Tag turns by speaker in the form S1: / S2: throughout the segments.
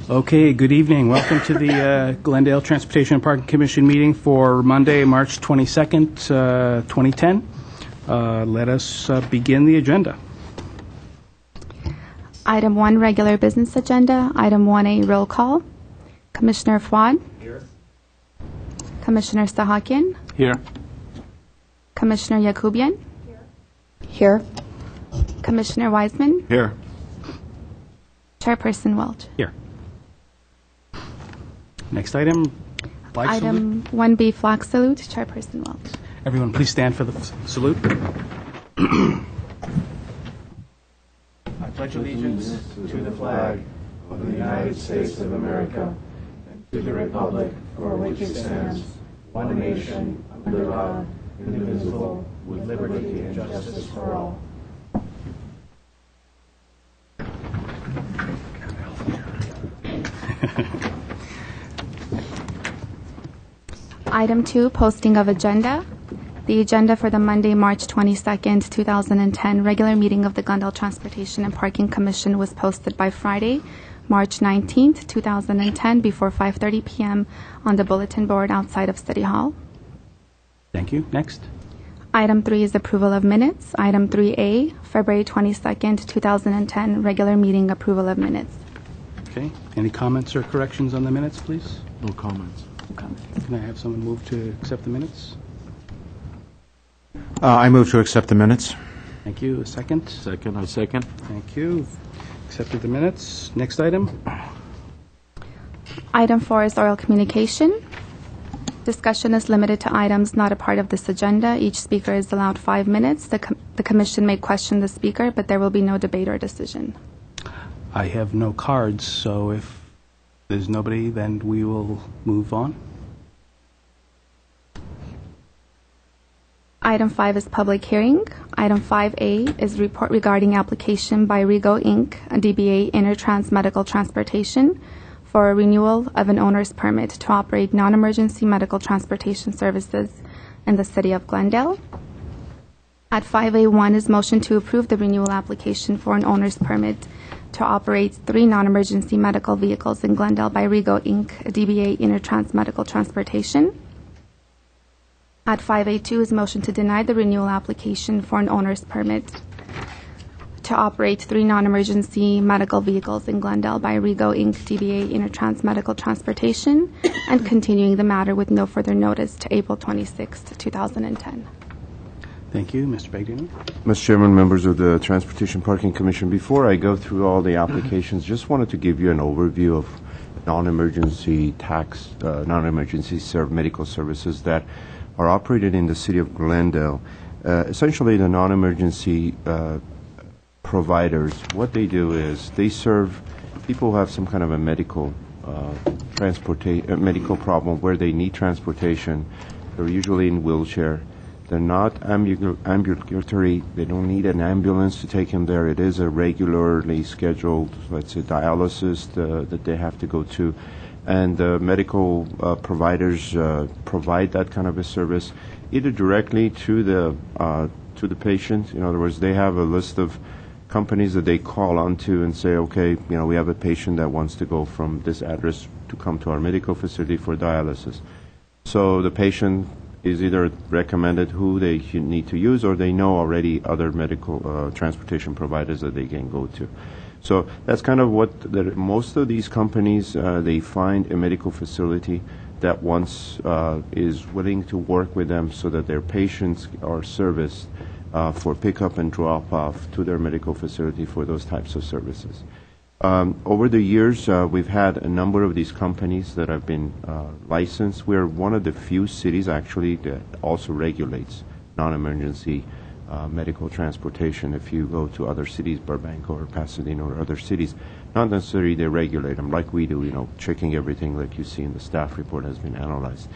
S1: Okay, good evening. Welcome to the Glendale Transportation and Parking Commission meeting for Monday, March 22nd, 2010. Let us begin the agenda.
S2: Item 1, regular business agenda. Item 1A, roll call. Commissioner Fuad.
S1: Here.
S2: Commissioner Sahakian.
S1: Here.
S2: Commissioner Yakubian. Here. Commissioner Wiseman.
S1: Here.
S2: Chairperson Welch.
S1: Here. Next item, flag salute.
S2: Item 1B, flag salute. Chairperson Welch.
S1: Everyone, please stand for the salute. I pledge allegiance
S3: to the flag of the United States of America and to the republic for which it stands, one nation, under God, indivisible, with liberty and justice for all.
S2: Item 2, posting of agenda. The agenda for the Monday, March 22nd, 2010 regular meeting of the Glendale Transportation and Parking Commission was posted by Friday, March 19th, 2010 before 5:30 p.m. on the bulletin board outside of City Hall.
S1: Thank you. Next.
S2: Item 3 is approval of minutes. Item 3A, February 22nd, 2010 regular meeting approval of minutes.
S1: Okay. Any comments or corrections on the minutes, please?
S4: No comments.
S1: Can I have someone move to accept the minutes?
S4: I move to accept the minutes.
S1: Thank you. A second?
S4: Second, I second.
S1: Thank you. Accepted the minutes. Next item.
S2: Item 4 is oral communication. Discussion is limited to items not a part of this agenda. Each speaker is allowed 5 minutes. The commission may question the speaker, but there will be no debate or decision.
S1: I have no cards, so if there's nobody, then we will move on.
S2: Item 5 is public hearing. Item 5A is report regarding application by Rego Inc., a DBA Intertrans Medical Transportation, for a renewal of an owner's permit to operate non-emergency medical transportation services in the city of Glendale. At 5A1 is motion to approve the renewal application for an owner's permit to operate 3 non-emergency medical vehicles in Glendale by Rego Inc., a DBA Intertrans Medical Transportation. At 5A2 is motion to deny the renewal application for an owner's permit to operate 3 non-emergency medical vehicles in Glendale by Rego Inc., DBA Intertrans Medical Transportation, and continuing the matter with no further notice to April 26, 2010.
S1: Thank you. Mr. Bagdino?
S3: Mr. Chairman, members of the Transportation Parking Commission, before I go through all the applications, just wanted to give you an overview of non-emergency medical services that are operated in the city of Glendale. Essentially, the non-emergency providers, what they do is they serve people who have some kind of a medical medical problem where they need transportation. They're usually in wheelchair. They're not ambulatory. They don't need an ambulance to take them there. It is a regularly scheduled, let's say, dialysis that they have to go to. And medical providers provide that kind of a service either directly to the patient. In other words, they have a list of companies that they call onto and say, okay, we have a patient that wants to go from this address to come to our medical facility for dialysis. So the patient is either recommended who they need to use, or they know already other medical transportation providers that they can go to. So that's kind of what most of these companies, they find a medical facility that once is willing to work with them so that their patients are serviced for pickup and drop-off to their medical facility for those types of services. Over the years, we've had a number of these companies that have been licensed. We're one of the few cities, actually, that also regulates non-emergency medical transportation. If you go to other cities, Burbank or Pasadena or other cities, not necessarily they regulate them like we do, checking everything like you see in the staff report has been analyzed.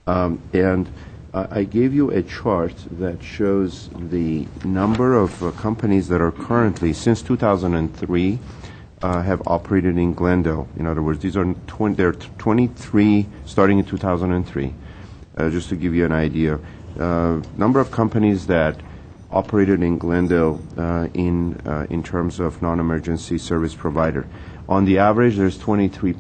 S3: And I gave you a chart that shows the number of companies that are currently, since 2003, have operated in Glendale. In other words, these are there are 23 starting in 2003. Just to give you an idea, number of companies that operated in Glendale in terms of non-emergency service provider. On the average, there's 23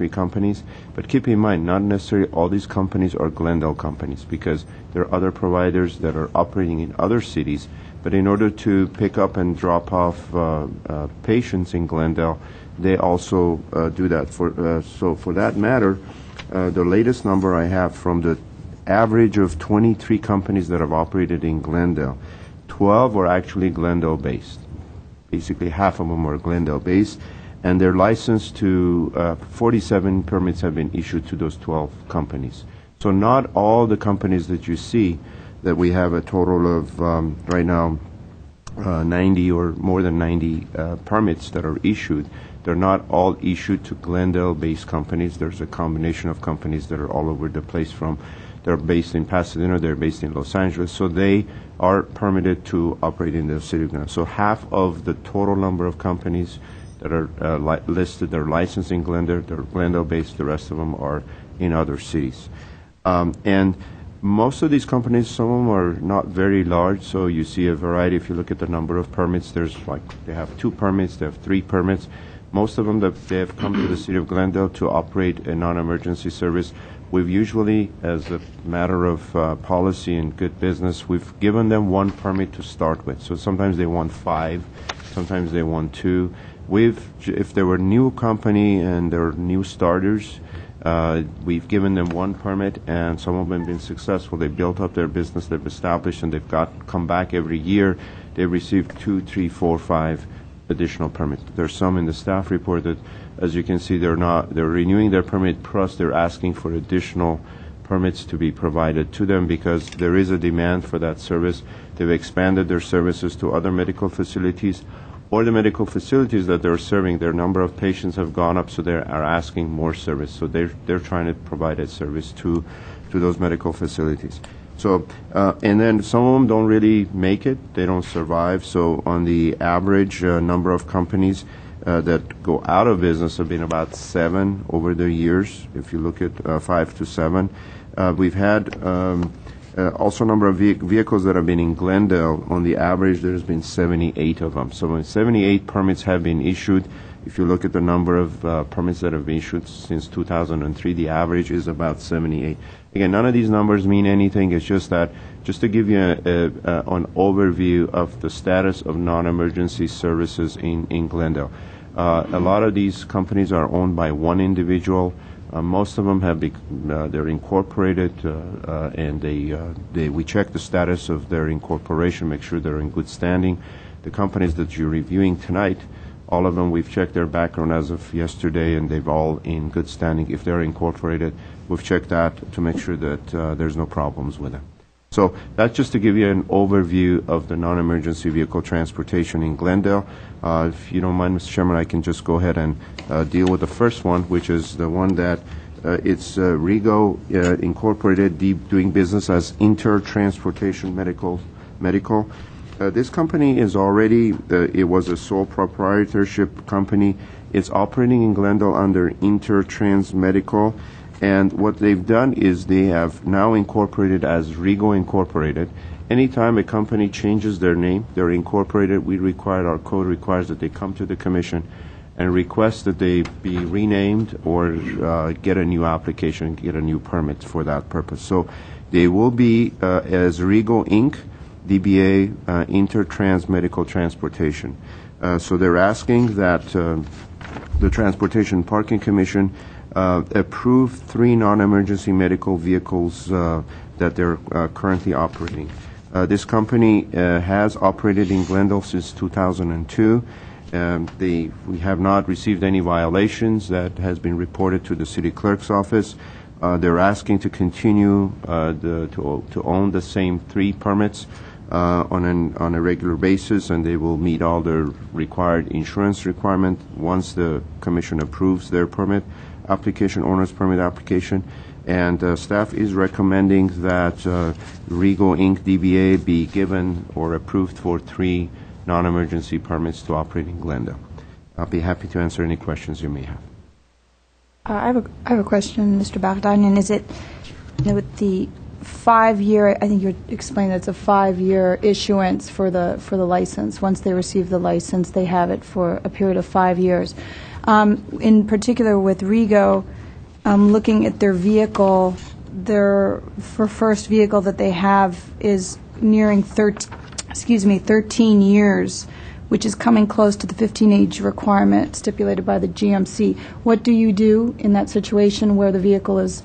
S3: companies, but keep in mind, not necessarily all these companies are Glendale companies, because there are other providers that are operating in other cities. But in order to pick up and drop off patients in Glendale, they also do that. So for that matter, the latest number I have from the average of 23 companies that have operated in Glendale, 12 are actually Glendale-based. Basically, half of them are Glendale-based, and they're licensed to 47 permits have been issued to those 12 companies. So not all the companies that you see, that we have a total of right now 90 or more than 90 permits that are issued. They're not all issued to Glendale-based companies. There's a combination of companies that are all over the place from. They're based in Pasadena, they're based in Los Angeles, so they are permitted to operate in the city of Glendale. So half of the total number of companies that are listed, they're licensed in Glendale, they're Glendale-based, the rest of them are in other cities. And most of these companies, some of them are not very large, so you see a variety. If you look at the number of permits, there's they have 2 permits, they have 3 permits. Most of them, they have come to the city of Glendale to operate a non-emergency service. We've usually, as a matter of policy and good business, we've given them 1 permit to start with. So sometimes they want 5, sometimes they want 2. If they were new company and they're new starters, we've given them 1 permit, and some of them have been successful. They built up their business, they've established, and they've come back every year. They've received 2, 3, 4, 5 additional permits. There's some in the staff report that, as you can see, they're renewing their permit, plus they're asking for additional permits to be provided to them because there is a demand for that service. They've expanded their services to other medical facilities, or the medical facilities that they're serving, their number of patients have gone up, so they are asking more service. So they're trying to provide a service to those medical facilities. So, and then some of them don't really make it, they don't survive. So on the average number of companies that go out of business have been about 7 over the years, if you look at 5 to 7. We've had also a number of vehicles that have been in Glendale. On the average, there's been 78 of them. So 78 permits have been issued. If you look at the number of permits that have been issued since 2003, the average is about 78. Again, none of these numbers mean anything. It's just that, just to give you an overview of the status of non-emergency services in Glendale. A lot of these companies are owned by one individual. Most of them they're incorporated, and we check the status of their incorporation, make sure they're in good standing. The companies that you're reviewing tonight, all of them, we've checked their background as of yesterday, and they've all in good standing. If they're incorporated, we've checked that to make sure that there's no problems with them. So that's just to give you an overview of the non-emergency vehicle transportation in Glendale. If you don't mind, Mr. Chairman, I can just go ahead and deal with the first one, which is the one that it's Rigo Incorporated, doing business as Inter Transportation Medical. This company is already, it was a sole proprietorship company. It's operating in Glendale under Intertrans Medical. And what they've done is they have now incorporated as Rigo Incorporated. Anytime a company changes their name, they're incorporated, our code requires that they come to the commission and request that they be renamed or get a new application, get a new permit for that purpose. So they will be as Rigo Inc., DBA Intertrans Medical Transportation. So they're asking that the Transportation Parking Commission approve 3 non-emergency medical vehicles that they're currently operating. This company has operated in Glendale since 2002. We have not received any violations that has been reported to the city clerk's office. They're asking to continue to own the same 3 permits on a regular basis, and they will meet all the required insurance requirement once the commission approves their permit application, owner's permit application. And staff is recommending that Rigo Inc. DBA be given or approved for 3 non-emergency permits to operate in Glendale. I'll be happy to answer any questions you may have.
S5: I have a question, Mr. Baghdadian. Is it with the 5-year, I think you explained it's a 5-year issuance for the license. Once they receive the license, they have it for a period of 5 years. In particular with Rego, looking at their vehicle, their first vehicle that they have is nearing 13 years, which is coming close to the 15-age requirement stipulated by the GMC. What do you do in that situation where the vehicle is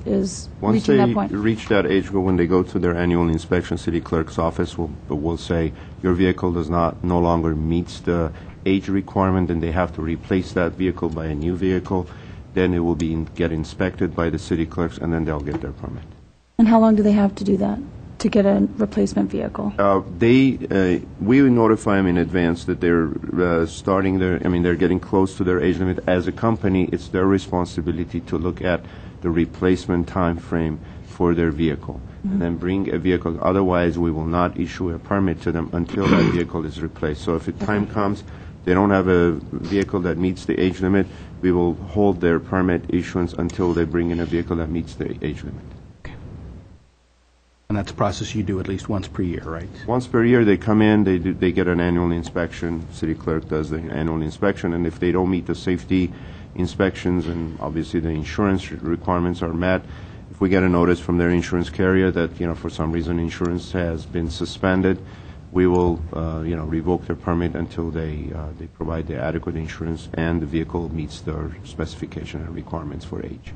S5: reaching that point?
S3: Once they reach that age, when they go to their annual inspection, city clerk's office will say, your vehicle no longer meets the age requirement, and they have to replace that vehicle by a new vehicle. Then it will get inspected by the city clerks, and then they'll get their permit.
S5: And how long do they have to do that, to get a replacement vehicle?
S3: We notify them in advance that they're they're getting close to their age limit. As a company, it's their responsibility to look at the replacement time frame for their vehicle, and then bring a vehicle. Otherwise, we will not issue a permit to them until that vehicle is replaced. So if the time comes, they don't have a vehicle that meets the age limit, we will hold their permit issuance until they bring in a vehicle that meets the age limit.
S1: And that's a process you do at least once per year, right?
S3: Once per year, they come in, they get an annual inspection. City clerk does the annual inspection, and if they don't meet the safety inspections and obviously the insurance requirements are met, if we get a notice from their insurance carrier that, for some reason insurance has been suspended, we will, revoke their permit until they provide the adequate insurance and the vehicle meets their specification and requirements for age.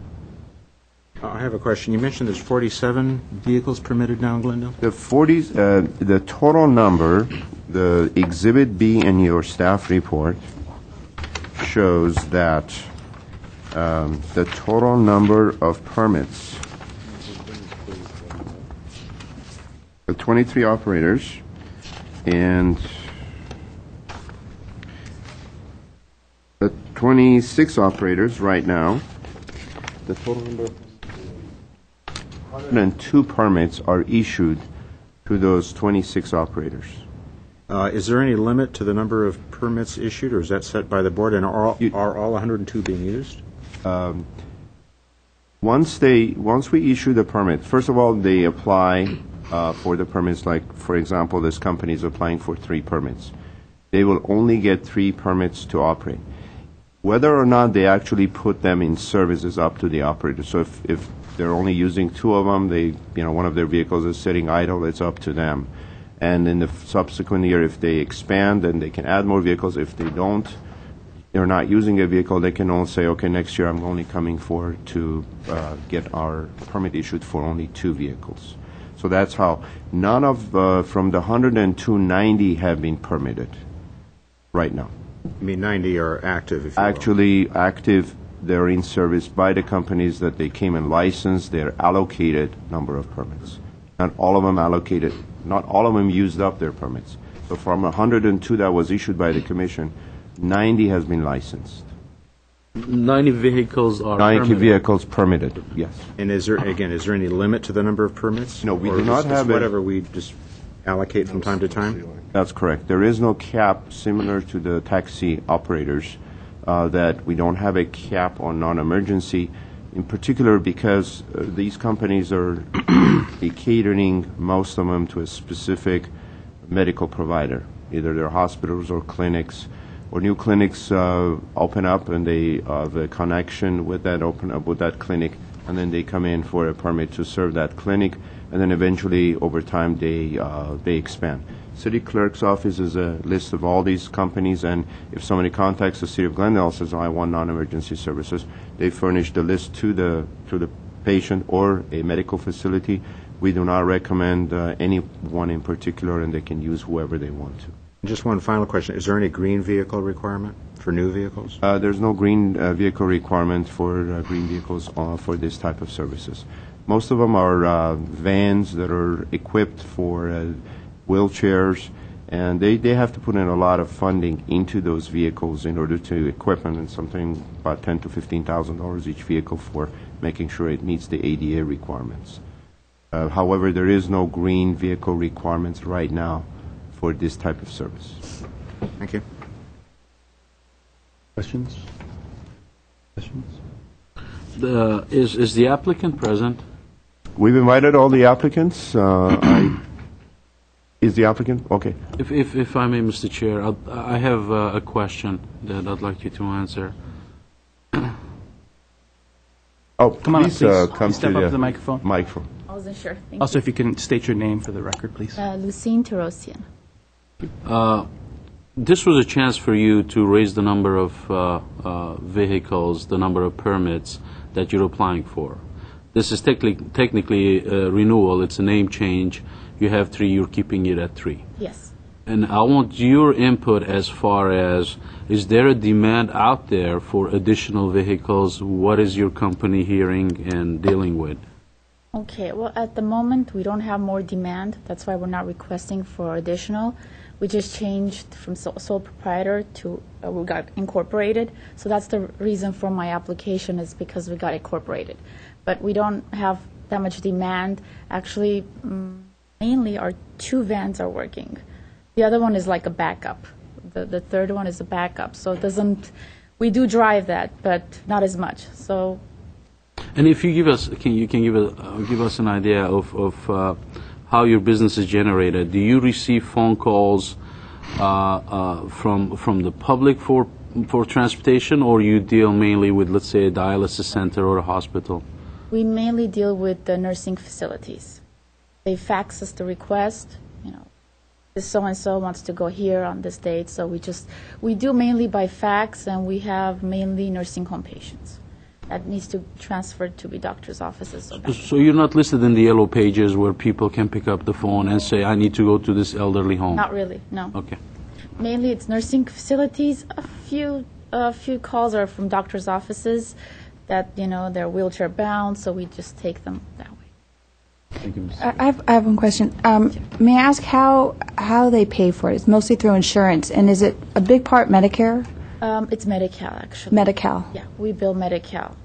S4: I have a question. You mentioned there's 47 vehicles permitted now in Glendale?
S3: The total number, the Exhibit B in your staff report shows that the total number of permits, the 23 operators, and the 26 operators right now, the total number of 102 permits are issued to those 26 operators.
S4: Is there any limit to the number of permits issued, or is that set by the board? And are all 102 being used?
S3: Once we issue the permit, first of all, they apply for the permits. Like, for example, this company is applying for 3 permits. They will only get 3 permits to operate. Whether or not they actually put them in service is up to the operator. So if they're only using 2 of them, one of their vehicles is sitting idle, it's up to them. And in the subsequent year, if they expand, then they can add more vehicles. If they don't, they're not using a vehicle, they can only say, okay, next year I'm only coming to get our permit issued for only 2 vehicles. So that's how. None of, from the 102, 90 have been permitted right now.
S4: You mean 90 are active, if you will?
S3: Actually active. They're in service by the companies that they came and licensed. They're allocated number of permits. Not all of them allocated. Not all of them used up their permits. So from 102 that was issued by the commission, 90 has been licensed.
S6: 90 vehicles are
S3: 90
S6: permitted.
S3: vehicles permitted, yes.
S4: And is there any limit to the number of permits?
S3: No, we
S4: Or
S3: do not
S4: is this
S3: have
S4: whatever we just allocate from time to time?
S3: That's correct. There is no cap similar to the taxi operators, that we don't have a cap on non-emergency, in particular because these companies are catering, most of them, to a specific medical provider. Either they're hospitals or clinics, or new clinics open up and they have a connection with that, open up with that clinic, and then they come in for a permit to serve that clinic, and then eventually over time they expand. City clerk's office is a list of all these companies, and if somebody contacts the city of Glendale and says, I want non-emergency services, they furnish the list to the patient or a medical facility. We do not recommend any one in particular, and they can use whoever they want to.
S4: Just one final question. Is there any green vehicle requirement for new vehicles?
S3: There's no green vehicle requirement for green vehicles for this type of services. Most of them are vans that are equipped for wheelchairs, and they have to put in a lot of funding into those vehicles in order to equip them, and something about $10,000 to $15,000 each vehicle for making sure it meets the ADA requirements. However, there is no green vehicle requirements right now for this type of service.
S4: Thank you.
S1: Questions?
S6: Is the applicant present?
S3: We've invited all the applicants. Is the applicant? Okay.
S6: If I may, Mr. Chair, I have a question that I'd like you to answer.
S3: Oh,
S1: Come on up,
S3: please,
S1: please.
S3: come
S1: Step
S3: to
S1: up
S3: the
S1: to the microphone.
S3: microphone.
S7: I wasn't sure. Thank
S1: Also, if you can state your name for the record, please.
S7: you. Lucine Terosian.
S6: This was a chance for you to raise the number of vehicles, the number of permits that you're applying for. This is technically a renewal. It's a name change. You have 3, you're keeping it at 3.
S7: Yes.
S6: And I want your input as far as, is there a demand out there for additional vehicles? What is your company hearing and dealing with?
S7: Okay, well, at the moment, we don't have more demand. That's why we're not requesting for additional. We just changed from sole proprietor to, we got incorporated. So that's the reason for my application, is because we got incorporated. But we don't have that much demand. Actually, mainly our 2 vans are working. The other one is like a backup. The third one is a backup. So it doesn't, we do drive that, but not as much. So.
S6: And if you give us, give us an idea of how your business is generated. Do you receive phone calls from the public for transportation, or you deal mainly with, let's say, a dialysis center or a hospital?
S7: We mainly deal with the nursing facilities. They fax us the request, this so-and-so wants to go here on this date, so we do mainly by fax, and we have mainly nursing home patients that needs to transfer to be doctor's offices.
S6: So you're not listed in the yellow pages where people can pick up the phone and say, I need to go to this elderly home?
S7: Not really, no.
S6: Okay.
S7: Mainly it's nursing facilities. A few calls are from doctor's offices that, they're wheelchair bound, so we just take them that way.
S6: Thank you, Ms.
S5: I have one question. May I ask how they pay for it? It's mostly through insurance, and is it a big part Medicare?
S7: It's Medi-Cal, actually.
S5: Medi-Cal.
S7: Yeah, we bill Medi-Cal,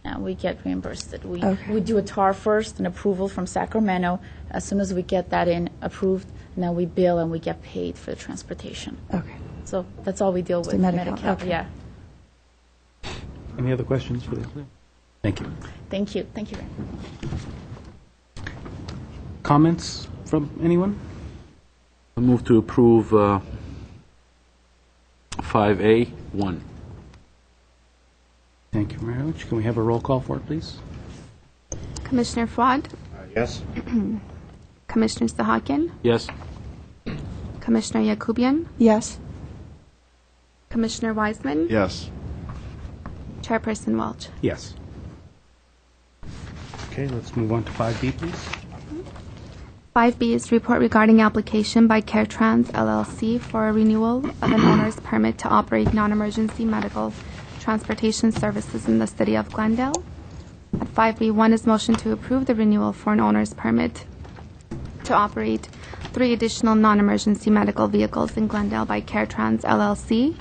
S7: and we get reimbursed.
S5: Okay.
S7: We do a TAR first, an approval from Sacramento. As soon as we get that in approved, and then we bill and we get paid for the transportation.
S5: Okay.
S7: So that's all we deal with,
S5: Medi-Cal,
S7: Medi-Cal.
S5: okay.
S7: Yeah.
S1: Any other questions for the Thank you.
S7: Thank you. Thank you very much.
S1: Comments from anyone?
S6: I move to approve 5A1.
S1: Thank you very much. Can we have a roll call for it, please?
S2: Commissioner Fuad,
S4: Yes?
S2: Commissioner Sahakian,
S6: Yes?
S2: Commissioner Yakubian,
S5: Yes.
S2: Commissioner Wiseman,
S3: Yes.
S2: Chairperson Welch.
S1: Yes. Okay, let's move on to 5B, please.
S2: 5B is report regarding application by CareTrans LLC for a renewal of an owner's permit to operate non-emergency medical transportation services in the city of Glendale. At 5B1 is motion to approve the renewal for an owner's permit to operate 3 additional non-emergency medical vehicles in Glendale by CareTrans LLC.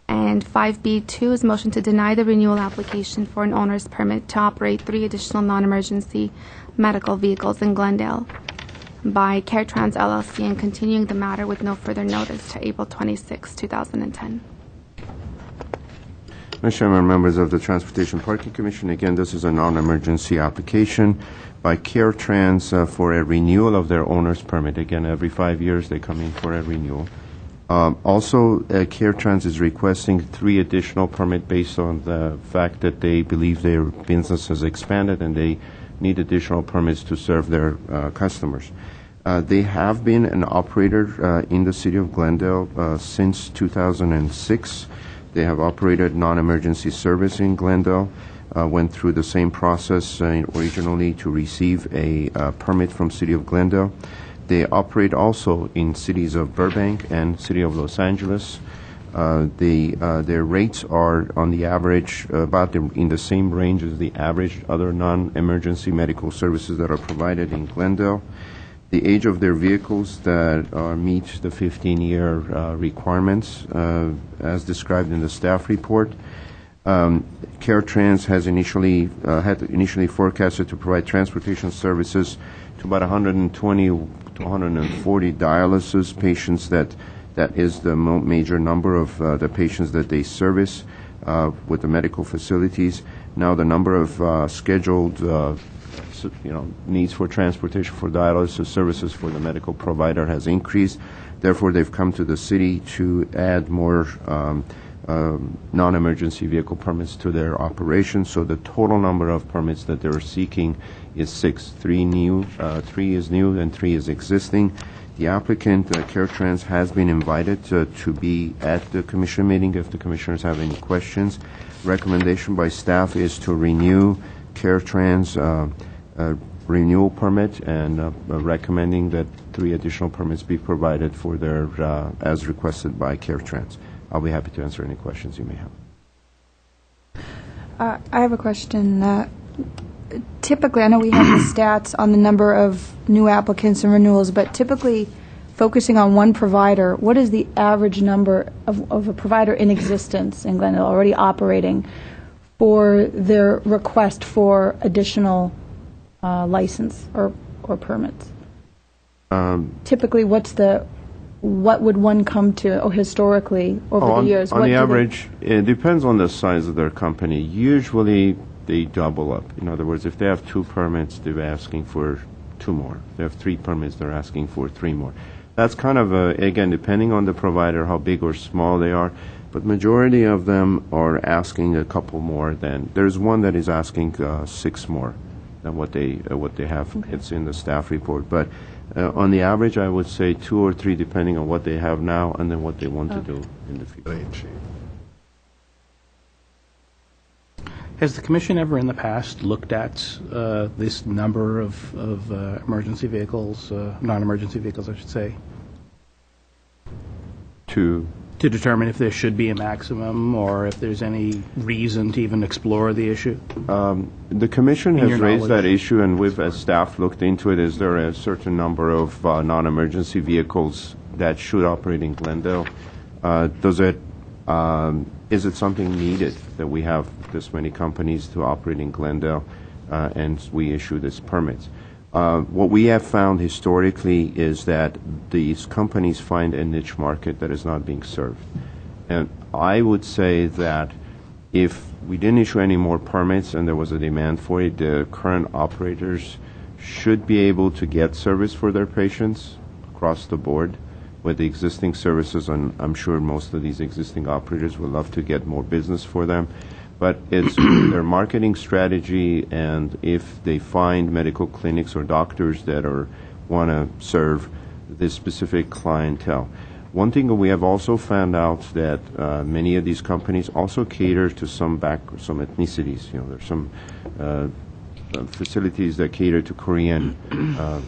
S2: And 5B2 is motion to deny the renewal application for an owner's permit to operate 3 additional non-emergency medical vehicles in Glendale by CareTrans LLC, and continuing the matter with no further notice to April 26, 2010.
S3: Mr. Chairman, members of the Transportation Parking Commission, again, this is a non-emergency application by CareTrans for a renewal of their owner's permit. Again, every 5 years they come in for a renewal. Also, CareTrans is requesting 3 additional permits based on the fact that they believe their business has expanded and they need additional permits to serve their customers. They have been an operator in the city of Glendale since 2006. They have operated non-emergency service in Glendale, went through the same process originally to receive a permit from city of Glendale. They operate also in cities of Burbank and city of Los Angeles. Their rates are on the average about in the same range as the average other non-emergency medical services that are provided in Glendale. The age of their vehicles that meet the 15-year requirements as described in the staff report. CareTrans has had initially forecasted to provide transportation services to about 120 to 140 dialysis patients. That is the major number of the patients that they service with the medical facilities. Now the number of scheduled needs for transportation for dialysis services for the medical provider has increased. Therefore, they've come to the city to add more non-emergency vehicle permits to their operation. So the total number of permits that they're seeking is 6. 3 is new, and 3 is existing. The applicant, CareTrans, has been invited to be at the commission meeting if the commissioners have any questions. Recommendation by staff is to renew CareTrans renewal permit, and recommending that 3 additional permits be provided for their as requested by CareTrans. I'll be happy to answer any questions you may have.
S5: I have a question. Typically, I know we have the stats on the number of new applicants and renewals, but typically focusing on one provider, what is the average number of a provider in existence in Glendale already operating for their request for additional license or permits? Typically, what would one come to historically over the years?
S3: On the average, it depends on the size of their company. Usually, they double up. In other words, if they have 2 permits, they're asking for 2 more. If they have 3 permits, they're asking for 3 more. That's kind of, again, depending on the provider, how big or small they are. But majority of them are asking a couple more than. There's one that is asking 6 more than what they have. Okay. It's in the staff report. But on the average, I would say 2 or 3, depending on what they have now and then what they want to do in the future.
S1: Has the commission ever in the past looked at this number of emergency vehicles, non-emergency vehicles, I should say,
S3: to
S1: determine if there should be a maximum or if there's any reason to even explore the issue?
S3: The commission has raised that issue, and we've, as staff, looked into it. Is there a certain number of non-emergency vehicles that should operate in Glendale? Is it something needed that we have this many companies to operate in Glendale, and we issue these permits? What we have found historically is that these companies find a niche market that is not being served. And I would say that if we didn't issue any more permits and there was a demand for it, the current operators should be able to get service for their patients across the board with the existing services, and I'm sure most of these existing operators would love to get more business for them. But it's their marketing strategy, and if they find medical clinics or doctors that want to serve this specific clientele. One thing that we have also found out that many of these companies also cater to some ethnicities. There's some facilities that cater to Korean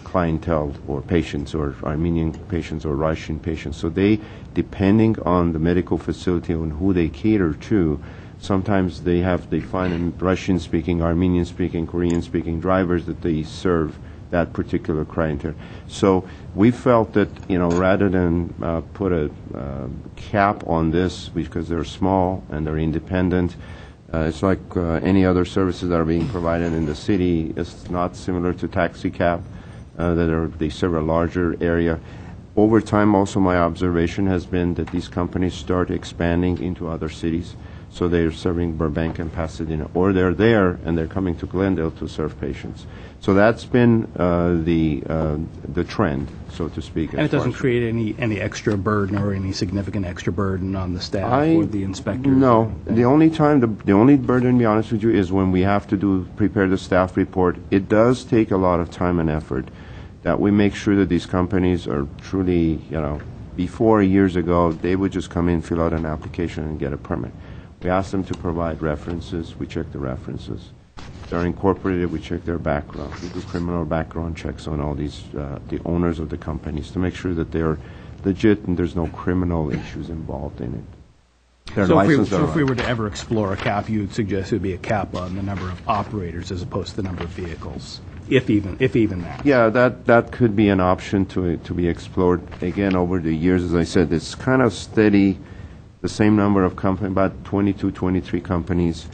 S3: clientele or patients, or Armenian patients or Russian patients. So they, depending on the medical facility and who they cater to, sometimes they find Russian-speaking, Armenian-speaking, Korean-speaking drivers that they serve that particular clientele. So we felt that, rather than put a cap on this because they're small and they're independent, it's like any other services that are being provided in the city. It's not similar to taxi cab, they serve a larger area. Over time, also, my observation has been that these companies start expanding into other cities. So they're serving Burbank and Pasadena, or they're there and they're coming to Glendale to serve patients. So that's been the trend, so to speak.
S1: And it doesn't create any extra burden or any significant extra burden on the staff or the inspectors?
S3: No. The only burden, to be honest with you, is when we have to prepare the staff report. It does take a lot of time and effort that we make sure that these companies are truly, before years ago, they would just come in, fill out an application, and get a permit. We ask them to provide references. We check the references. If they're incorporated, we check their background. We do criminal background checks on all these, the owners of the companies, to make sure that they're legit and there's no criminal issues involved in it.
S1: So if we were to ever explore a cap, you would suggest it would be a cap on the number of operators as opposed to the number of vehicles, if even that?
S3: Yeah, that could be an option to be explored. Again, over the years, as I said, it's kind of steady. The same number of companies, about 22, 23 companies.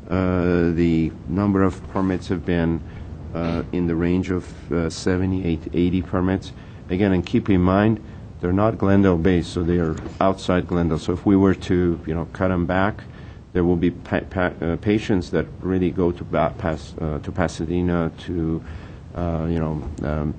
S3: The number of permits have been in the range of 78, 80 permits. Again, and keep in mind, they're not Glendale-based, so they are outside Glendale. So if we were to, cut them back, There will be patients that really go to Pasadena, to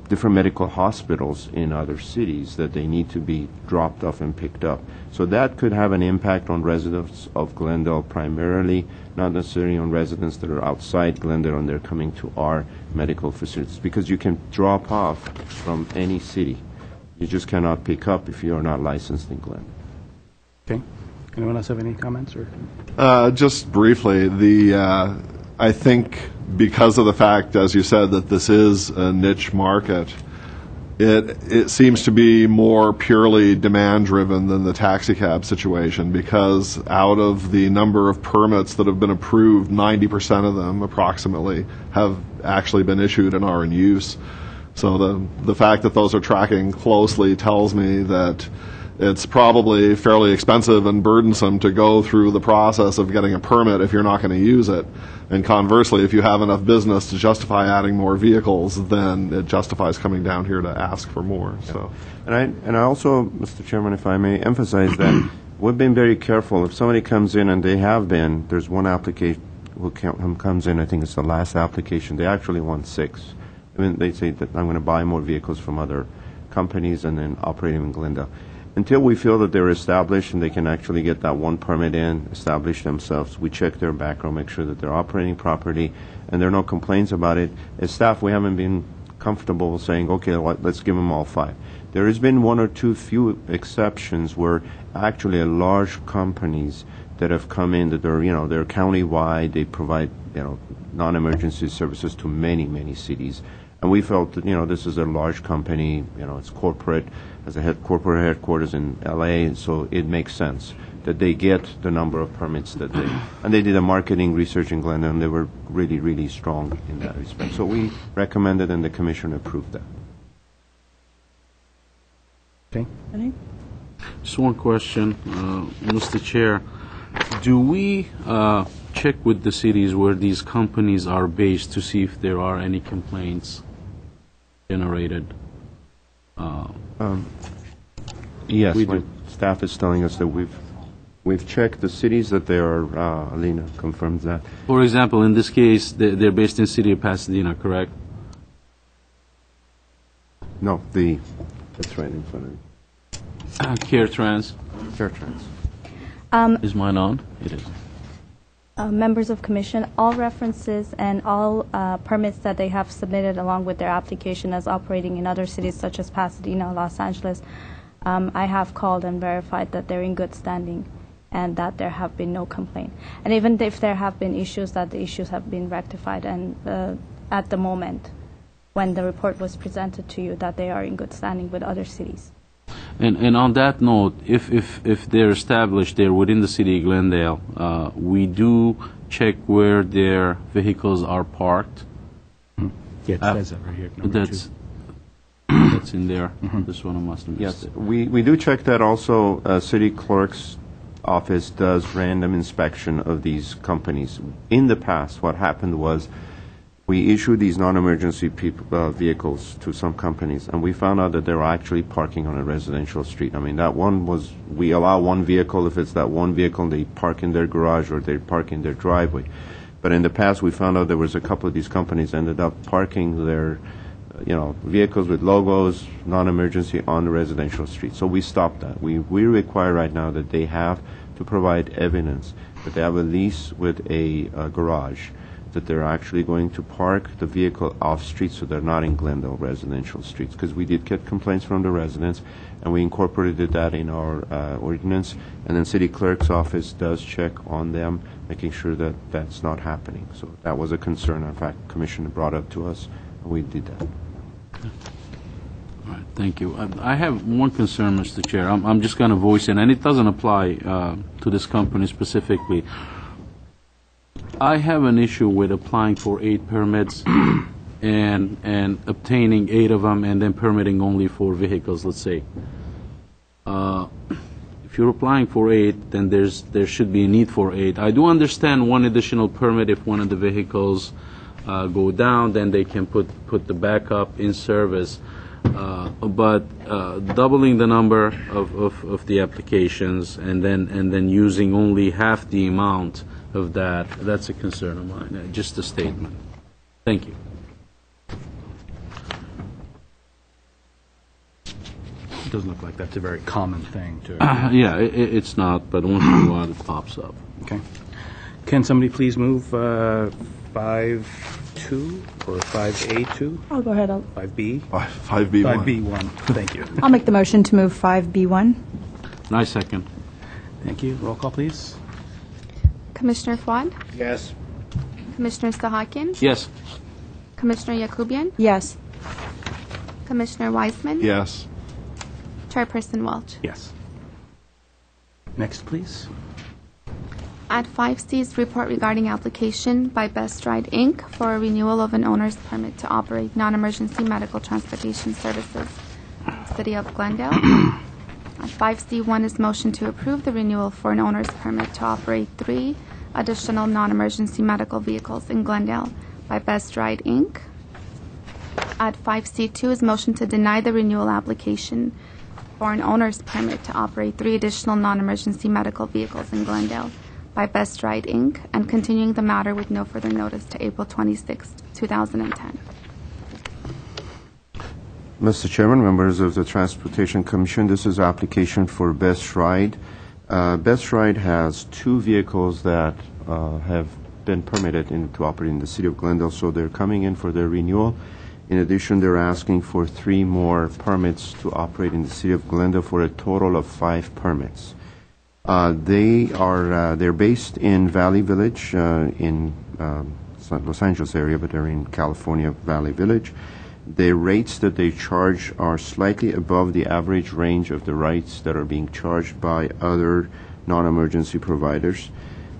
S3: different medical hospitals in other cities that they need to be dropped off and picked up. So that could have an impact on residents of Glendale primarily, not necessarily on residents that are outside Glendale and they're coming to our medical facilities, because you can drop off from any city. You just cannot pick up if you are not licensed in Glendale.
S1: Okay. Anyone else have any comments? Or
S8: Just briefly, I think because of the fact, as you said, that this is a niche market, it seems to be more purely demand-driven than the taxi cab situation, because out of the number of permits that have been approved, 90% of them, approximately, have actually been issued and are in use. So the fact that those are tracking closely tells me that it's probably fairly expensive and burdensome to go through the process of getting a permit if you're not going to use it. And conversely, if you have enough business to justify adding more vehicles, then it justifies coming down here to ask for more. Yeah. So,
S3: and I also, Mr. Chairman, if I may emphasize that we've been very careful. If somebody comes in, and they have been, there's one application who comes in, I think it's the last application, they actually want 6. I mean, they say that I'm going to buy more vehicles from other companies and then operate them in Glendale. Until we feel that they're established and they can actually get that one permit in, establish themselves, we check their background, make sure that they're operating properly, and there are no complaints about it. As staff, we haven't been comfortable saying, okay, let's give them all 5. There has been one or two few exceptions where actually large companies that have come in, that they're countywide, they provide, non-emergency services to many, many cities. And we felt that, this is a large company, it's corporate, has a corporate headquarters in L.A., so it makes sense that they get the number of permits that they, and they did a marketing research in Glendale, and they were really, really strong in that respect. So we recommended, and the commission approved that.
S1: okay.
S6: Just one question, Mr. Chair. Do we check with the cities where these companies are based to see if there are any complaints generated?
S3: Yes,
S6: We
S3: my
S6: do.
S3: staff is telling us that we've checked the cities that they are. Alina confirms that.
S6: For example, in this case, they're based in the city of Pasadena, correct?
S3: No, that's right in front of you.
S6: Care Trans.
S3: Fairtrans.
S6: Is mine on? It is.
S9: Members of Commission, all references and all permits that they have submitted along with their application as operating in other cities such as Pasadena, Los Angeles, I have called and verified that they're in good standing and that there have been no complaint. And even if there have been issues, that the issues have been rectified, and at the moment when the report was presented to you, that they are in good standing with other cities.
S6: And on that note, if they're established there within the city of Glendale, we do check where their vehicles are parked.
S1: Yeah, it says that right here. number 2.
S6: That's in there. This one I must have missed
S3: Yes,
S6: it.
S3: we do check that also. City clerk's office does random inspection of these companies. In the past, what happened was we issued these non-emergency vehicles to some companies, and we found out that they were actually parking on a residential street. I mean, that one was, we allow one vehicle. If it's that one vehicle, they park in their garage or they park in their driveway. But in the past, we found out there was a couple of these companies ended up parking their vehicles with logos, non-emergency, on the residential street. So we stopped that. We require right now that they have to provide evidence that they have a lease with a garage, that they're actually going to park the vehicle off-street so they're not in Glendale residential streets. Because we did get complaints from the residents, and we incorporated that in our ordinance. And then city clerk's office does check on them, making sure that that's not happening. So that was a concern. In fact, Commissioner brought up to us, and we did that.
S6: All right, thank you. I have one concern, Mr. Chair. I'm just going to voice it, and it doesn't apply to this company specifically. I have an issue with applying for 8 permits and obtaining 8 of them and then permitting only 4 vehicles, let's say. If you're applying for 8, then there should be a need for 8. I do understand one additional permit if one of the vehicles go down, then they can put the backup in service. But doubling the number of the applications and then using only half the amount of that's a concern of mine. Just a statement. Thank you.
S1: It doesn't look like that's a very common thing to...
S6: Yeah, it's not, but once in a while it pops up.
S1: Okay. Can somebody please move 5-2 or 5A2?
S5: I'll go ahead.
S1: 5B?
S8: 5B1.
S1: 5B1. Thank you.
S5: I'll make the motion to move 5B1.
S6: Nice second.
S1: Thank you. Roll call, please.
S2: Commissioner Fuad,
S4: Yes.
S2: Commissioner Sahakian,
S6: Yes.
S2: Commissioner Yakubian,
S5: Yes.
S2: Commissioner Weisman,
S8: Yes.
S2: Chairperson Welch.
S1: Yes. Next, please.
S2: At 5C is report regarding application by Best Ride, Inc. for a renewal of an owner's permit to operate non-emergency medical transportation services, City of Glendale. At 5C1 is motion to approve the renewal for an owner's permit to operate 3 additional non-emergency medical vehicles in Glendale by Best Ride, Inc. At 5C2 is motion to deny the renewal application for an owner's permit to operate 3 additional non-emergency medical vehicles in Glendale by Best Ride, Inc., and continuing the matter with no further notice to April 26, 2010.
S3: Mr. Chairman, members of the Transportation Commission, this is application for Best Ride. Best Ride has 2 vehicles that have been permitted to operate in the City of Glendale, so they're coming in for their renewal. In addition, they're asking for 3 more permits to operate in the City of Glendale for a total of 5 permits. They're based in Valley Village in Los Angeles area, but they're in California, Valley Village. The rates that they charge are slightly above the average range of the rates that are being charged by other non-emergency providers.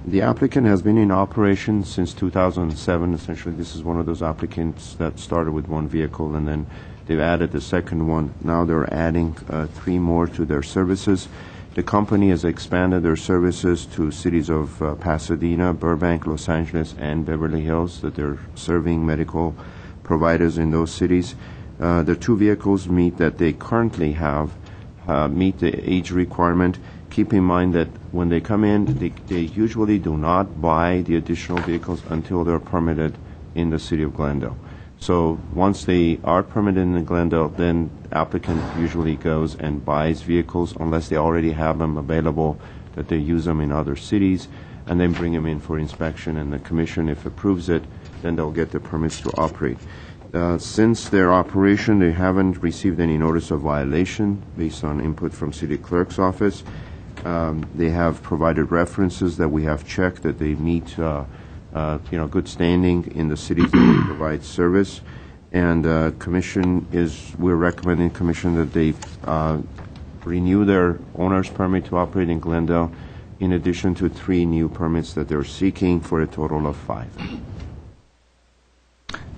S3: The applicant has been in operation since 2007. Essentially, this is one of those applicants that started with 1 vehicle and then they've added the second one. Now they're adding 3 more to their services. The company has expanded their services to cities of Pasadena, Burbank, Los Angeles, and Beverly Hills, that they're serving medical providers in those cities. The 2 vehicles that they currently have meet the age requirement. Keep in mind that when they come in, they usually do not buy the additional vehicles until they're permitted in the City of Glendale. So once they are permitted in Glendale, then applicant usually goes and buys vehicles unless they already have them available, that they use them in other cities, and then bring them in for inspection. And the commission, if approves it, then they'll get the permits to operate. Since their operation, they haven't received any notice of violation based on input from City Clerk's office. They have provided references that we have checked that they meet good standing in the cities that they provide service. And we're recommending commission that they renew their owner's permit to operate in Glendale in addition to 3 new permits that they're seeking for a total of 5.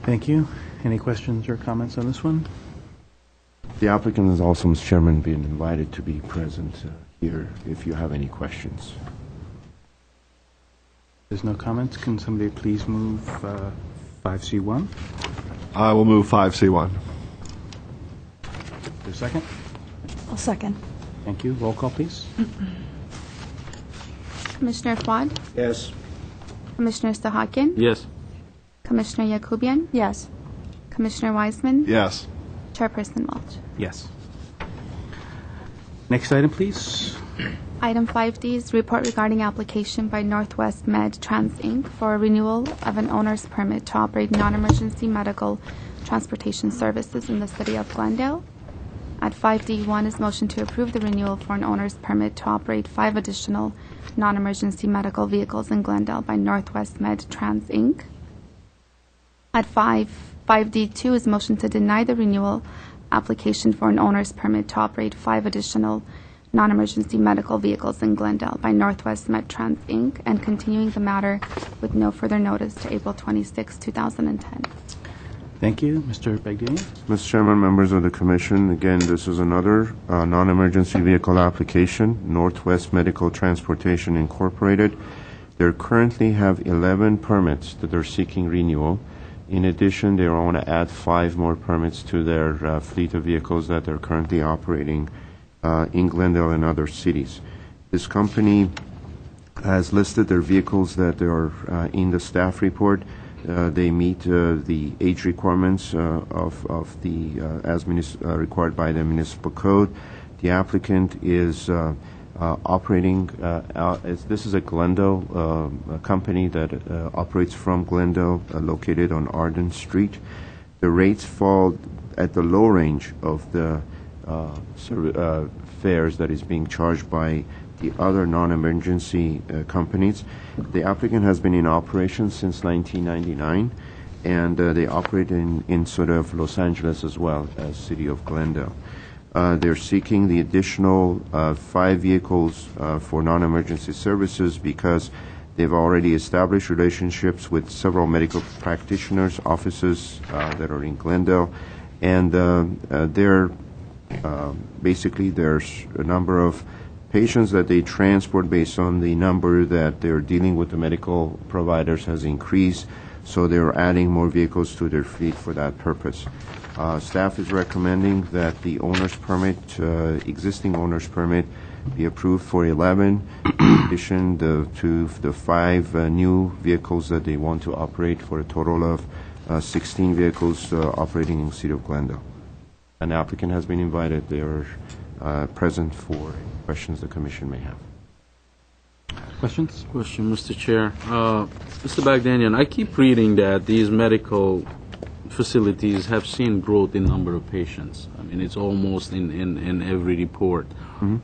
S1: Thank you. Any questions or comments on this one?
S3: The applicant has also, Mr. Chairman, been invited to be present here if you have any questions.
S1: There's no comments. Can somebody please move 5C1?
S8: I will move 5C1.
S1: There's a second?
S5: I'll second.
S1: Thank you. Roll call, please.
S2: Commissioner Fuad,
S4: Yes.
S2: Commissioner Sahakian,
S6: Yes.
S2: Commissioner Yakubian,
S5: Yes.
S2: Commissioner Weisman,
S8: Yes.
S2: Chairperson Welch.
S1: Yes. Next item, please.
S2: Item 5D is report regarding application by Northwest Med Trans, Inc. for a renewal of an owner's permit to operate non-emergency medical transportation services in the City of Glendale. At 5D1 is motion to approve the renewal for an owner's permit to operate 5 additional non-emergency medical vehicles in Glendale by Northwest Med Trans, Inc. At 5D2 is motion to deny the renewal application for an owner's permit to operate 5 additional non-emergency medical vehicles in Glendale by Northwest Med Trans, Inc., and continuing the matter with no further notice to April 26, 2010.
S1: Thank you. Mr. Bagdini?
S3: Mr. Chairman, members of the Commission, again, this is another non-emergency vehicle application, Northwest Medical Transportation Incorporated. They currently have 11 permits that they're seeking renewal. In addition, they want to add 5 more permits to their fleet of vehicles that they're currently operating in Glendale and other cities. This company has listed their vehicles that are in the staff report. They meet the age requirements of the as required by the municipal code. The applicant is operating. This is a Glendale company that operates from Glendale, located on Arden Street. The rates fall at the low range of the fares that is being charged by the other non-emergency companies. The applicant has been in operation since 1999, and they operate in sort of Los Angeles as well as City of Glendale. They're seeking the additional 5 vehicles for non-emergency services because they've already established relationships with several medical practitioners' offices that are in Glendale, and basically there's a number of patients that they transport based on the number that they're dealing with the medical providers has increased, so they're adding more vehicles to their fleet for that purpose. Staff is recommending that the owner's permit, existing owner's permit, be approved for 11, in addition to the 5 new vehicles that they want to operate, for a total of 16 vehicles operating in the City of Glendale. An applicant has been invited. They are present for questions the Commission may have.
S1: Questions?
S6: Question, Mr. Chair. Mr. Bagdanian, I keep reading that these medical facilities have seen growth in number of patients. I mean, it's almost in every report.
S3: Mm-hmm.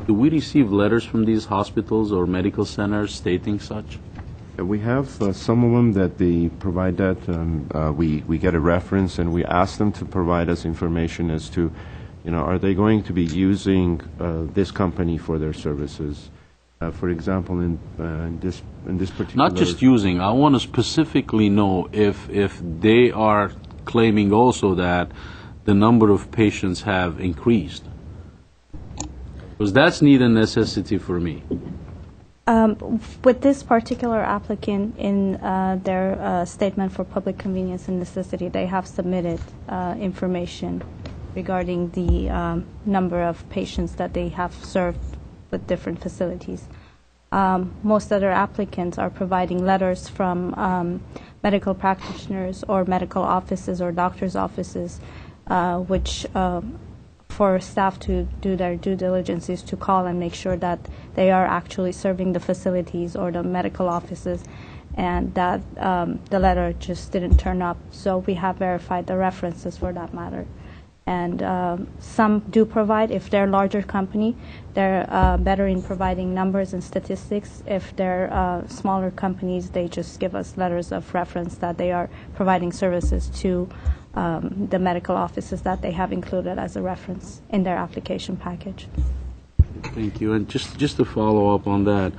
S6: Do we receive letters from these hospitals or medical centers stating such?
S3: We have some of them that they provide that. We get a reference and we ask them to provide us information as to, are they going to be using this company for their services? For example, in this particular...
S6: Not just using. I want to specifically know if they are claiming also that the number of patients have increased. Because that's need and necessity for me.
S9: With this particular applicant, in their statement for public convenience and necessity, they have submitted information regarding the number of patients that they have served with different facilities. Most other applicants are providing letters from medical practitioners or medical offices or doctors' offices, which for staff to do their due diligence is to call and make sure that they are actually serving the facilities or the medical offices, and that the letter just didn't turn up. So we have verified the references for that matter. And some do provide. If they're a larger company, they're better in providing numbers and statistics. If they're smaller companies, they just give us letters of reference that they are providing services to the medical offices that they have included as a reference in their application package.
S6: Thank you. And just to follow up on that,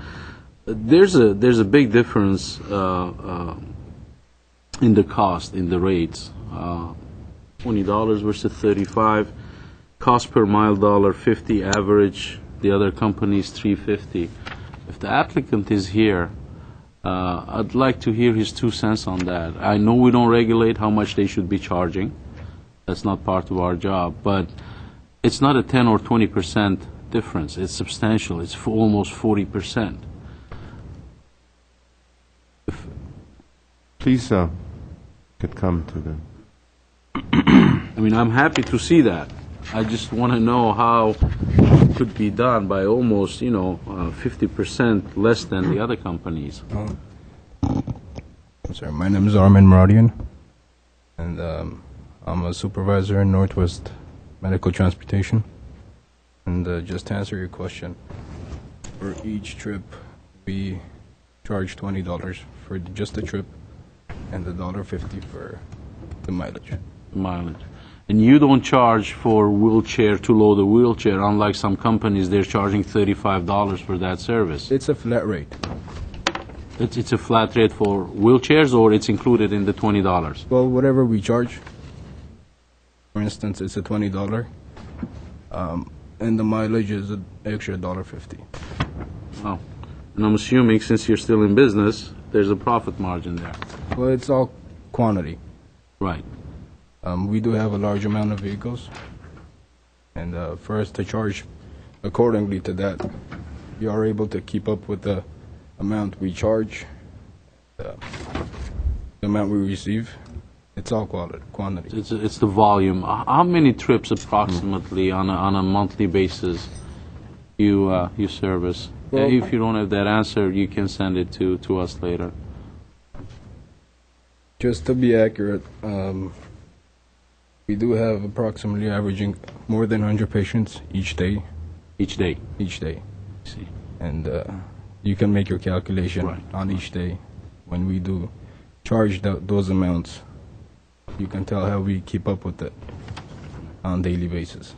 S6: there's a big difference in the cost, in the rates. $20 versus $35. Cost per mile $1.50 average. The other companies $3.50. If the applicant is here, I'd like to hear his 2 cents on that. I know we don't regulate how much they should be charging. That's not part of our job. But it's not a 10 or 20% difference. It's substantial. It's almost 40%.
S3: Please could come to the...
S6: I mean, I'm happy to see that. I just want to know how it could be done by almost, 50% less than the other companies.
S10: I'm sorry, my name is Armin Maradian, and I'm a supervisor in Northwest Medical Transportation. And just to answer your question, for each trip, we charge $20 for just the trip and $1.50 for the mileage.
S6: And you don't charge for wheelchair to load a wheelchair, unlike some companies, they're charging $35 for that service.
S10: It's a flat rate.
S6: It's a flat rate for wheelchairs, or it's included in the $20?
S10: Well, whatever we charge. For instance, it's a $20, and the mileage is an extra $1.50.
S6: Oh. And I'm assuming, since you're still in business, there's a profit margin there.
S10: Well, it's all quantity.
S6: Right.
S10: We do have a large amount of vehicles, and for us to charge accordingly to that, we are able to keep up with the amount we charge, the amount we receive. It's all quantity.
S6: It's the volume. How many trips approximately on a monthly basis you service?
S10: Well,
S6: if you don't have that answer, you can send it to us later.
S10: Just to be accurate, we do have approximately averaging more than 100 patients each day.
S6: Each day.
S10: Each day.
S6: See.
S10: And you can make your calculation
S6: Right.
S10: on each day. When we do charge those amounts, you can tell how we keep up with it on a daily basis.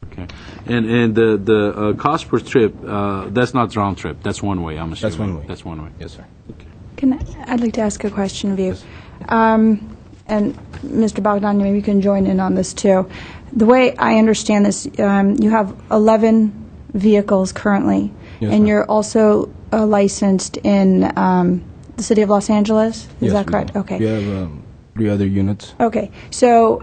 S6: Okay. And the cost per trip, that's not round trip. That's one way, I'm assuming.
S10: That's one way.
S6: That's one way.
S10: Yes, sir.
S5: I'd like to ask a question of you. And Mr. Bogdan, maybe you can join in on this too. The way I understand this, you have 11 vehicles currently,
S10: Yes,
S5: and
S10: ma'am.
S5: you're also licensed in the city of Los Angeles. Is
S10: Yes,
S5: that
S10: we
S5: correct?
S10: do.
S5: Okay.
S10: We have 3 other units.
S5: Okay, so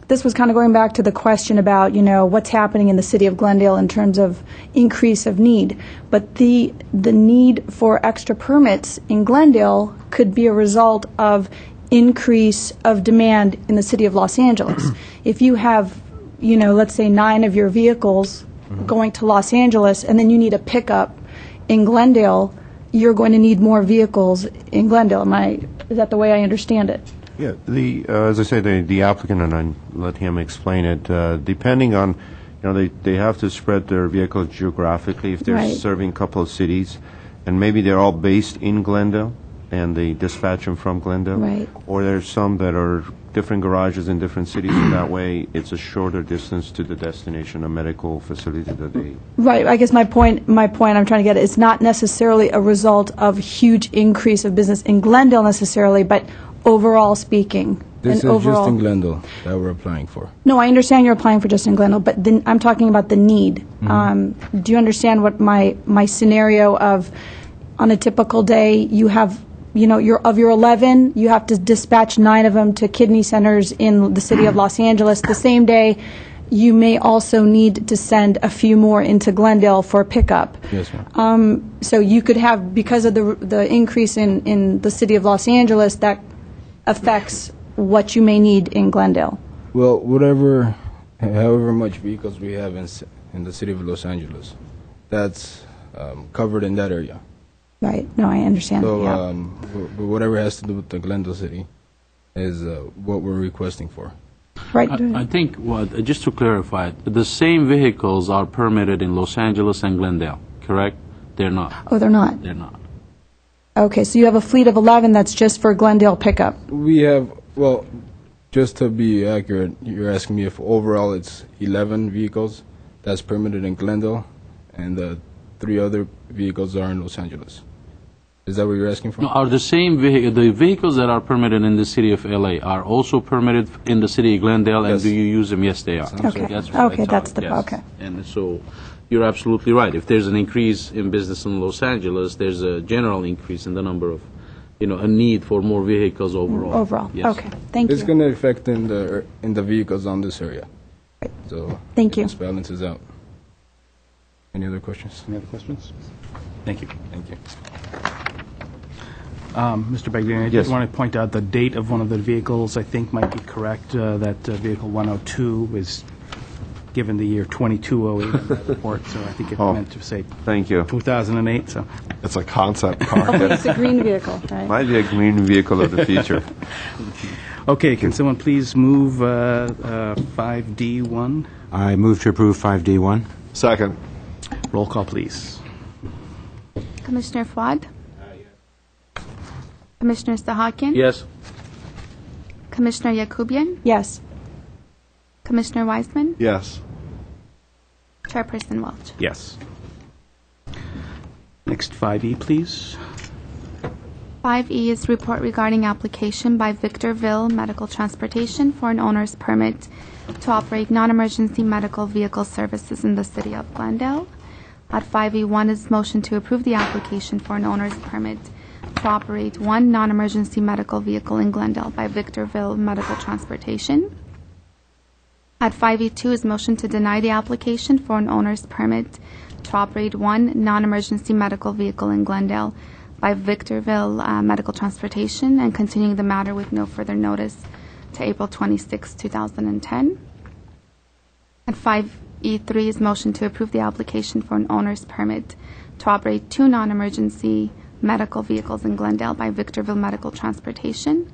S5: this was kind of going back to the question about, what's happening in the city of Glendale in terms of increase of need. But the need for extra permits in Glendale could be a result of increase of demand in the city of Los Angeles. If you have, let's say 9 of your vehicles going to Los Angeles, and then you need a pickup in Glendale, you're going to need more vehicles in Glendale. Is that the way I understand it?
S3: Yeah, as I say, the applicant, and I let him explain it, depending on, they have to spread their vehicles geographically if they're
S5: Right.
S3: serving a couple of cities, and maybe they're all based in Glendale, and they dispatch them from Glendale.
S5: Right.
S3: Or there's some that are different garages in different cities, and that way it's a shorter distance to the destination, a medical facility that they...
S5: Right. I guess my point I'm trying to get at is not necessarily a result of huge increase of business in Glendale necessarily, but overall speaking.
S10: This
S5: and
S10: is just
S5: overall,
S10: in Glendale that we're applying for.
S5: No, I understand you're applying for just in Glendale, but then I'm talking about the need. Do you understand what my scenario of, on a typical day, you have, of your 11, you have to dispatch 9 of them to kidney centers in the city of Los Angeles. The same day, you may also need to send a few more into Glendale for pickup.
S10: Yes, ma'am.
S5: So you could have, because of the increase in the city of Los Angeles, that affects what you may need in Glendale.
S10: Well, however much vehicles we have in the city of Los Angeles, that's covered in that area.
S5: Right. No, I understand.
S10: So
S5: Yeah.
S10: whatever has to do with the Glendale city is what we're requesting for.
S5: Right.
S6: I think, just to clarify, the same vehicles are permitted in Los Angeles and Glendale, correct? They're not.
S5: Oh, they're not.
S6: They're not.
S5: Okay, so you have a fleet of 11 that's just for Glendale pickup.
S10: We have, well, just to be accurate, you're asking me if overall it's 11 vehicles that's permitted in Glendale, and the 3 other vehicles are in Los Angeles. Is that what you're asking for?
S6: No, are the same the vehicles that are permitted in the city of LA are also permitted in the city of Glendale, and
S10: Yes.
S6: do you use them? Yes, they are.
S5: Okay.
S6: That's what I
S5: Okay,
S6: thought,
S5: that's the-
S6: yes.
S5: okay.
S6: And so you're absolutely right. If there's an increase in business in Los Angeles, there's a general increase in the number of, a need for more vehicles overall.
S5: Overall.
S6: Yes.
S5: Okay, thank
S10: It's
S5: you.
S10: going to affect in the vehicles on this area. So
S5: Thank you.
S10: this balances out. Any other questions?
S1: Any other questions? Thank you.
S10: Thank you.
S1: Mr. Bagdani, I
S3: Yes.
S1: did want to point out the date of one of the vehicles, I think, might be correct. That vehicle 102 was given the year 2208 in that report, so I think it
S3: Oh.
S1: meant to say
S3: Thank you.
S1: 2008, so.
S8: It's a concept car.
S5: Hopefully it's a green vehicle, right?
S3: Might be a green vehicle of the future.
S1: Okay, can someone please move 5D1?
S4: I move to approve 5D1.
S8: Second.
S1: Roll call, please.
S2: Commissioner Fuad? Commissioner Sahakian?
S6: Yes.
S2: Commissioner Yakubian?
S5: Yes.
S2: Commissioner Weisman?
S8: Yes.
S2: Chairperson Welch?
S1: Yes. Next, 5E, please.
S2: 5E is report regarding application by Victorville Medical Transportation for an owner's permit to operate non-emergency medical vehicle services in the city of Glendale. At 5E1 is motion to approve the application for an owner's permit to to operate one non-emergency medical vehicle in Glendale by Victorville Medical Transportation. At 5E2 is motion to deny the application for an owner's permit to operate one non-emergency medical vehicle in Glendale by Victorville Medical Transportation and continuing the matter with no further notice to April 26, 2010. At 5E3 is motion to approve the application for an owner's permit to operate two non-emergency medical vehicles in Glendale by Victorville Medical Transportation.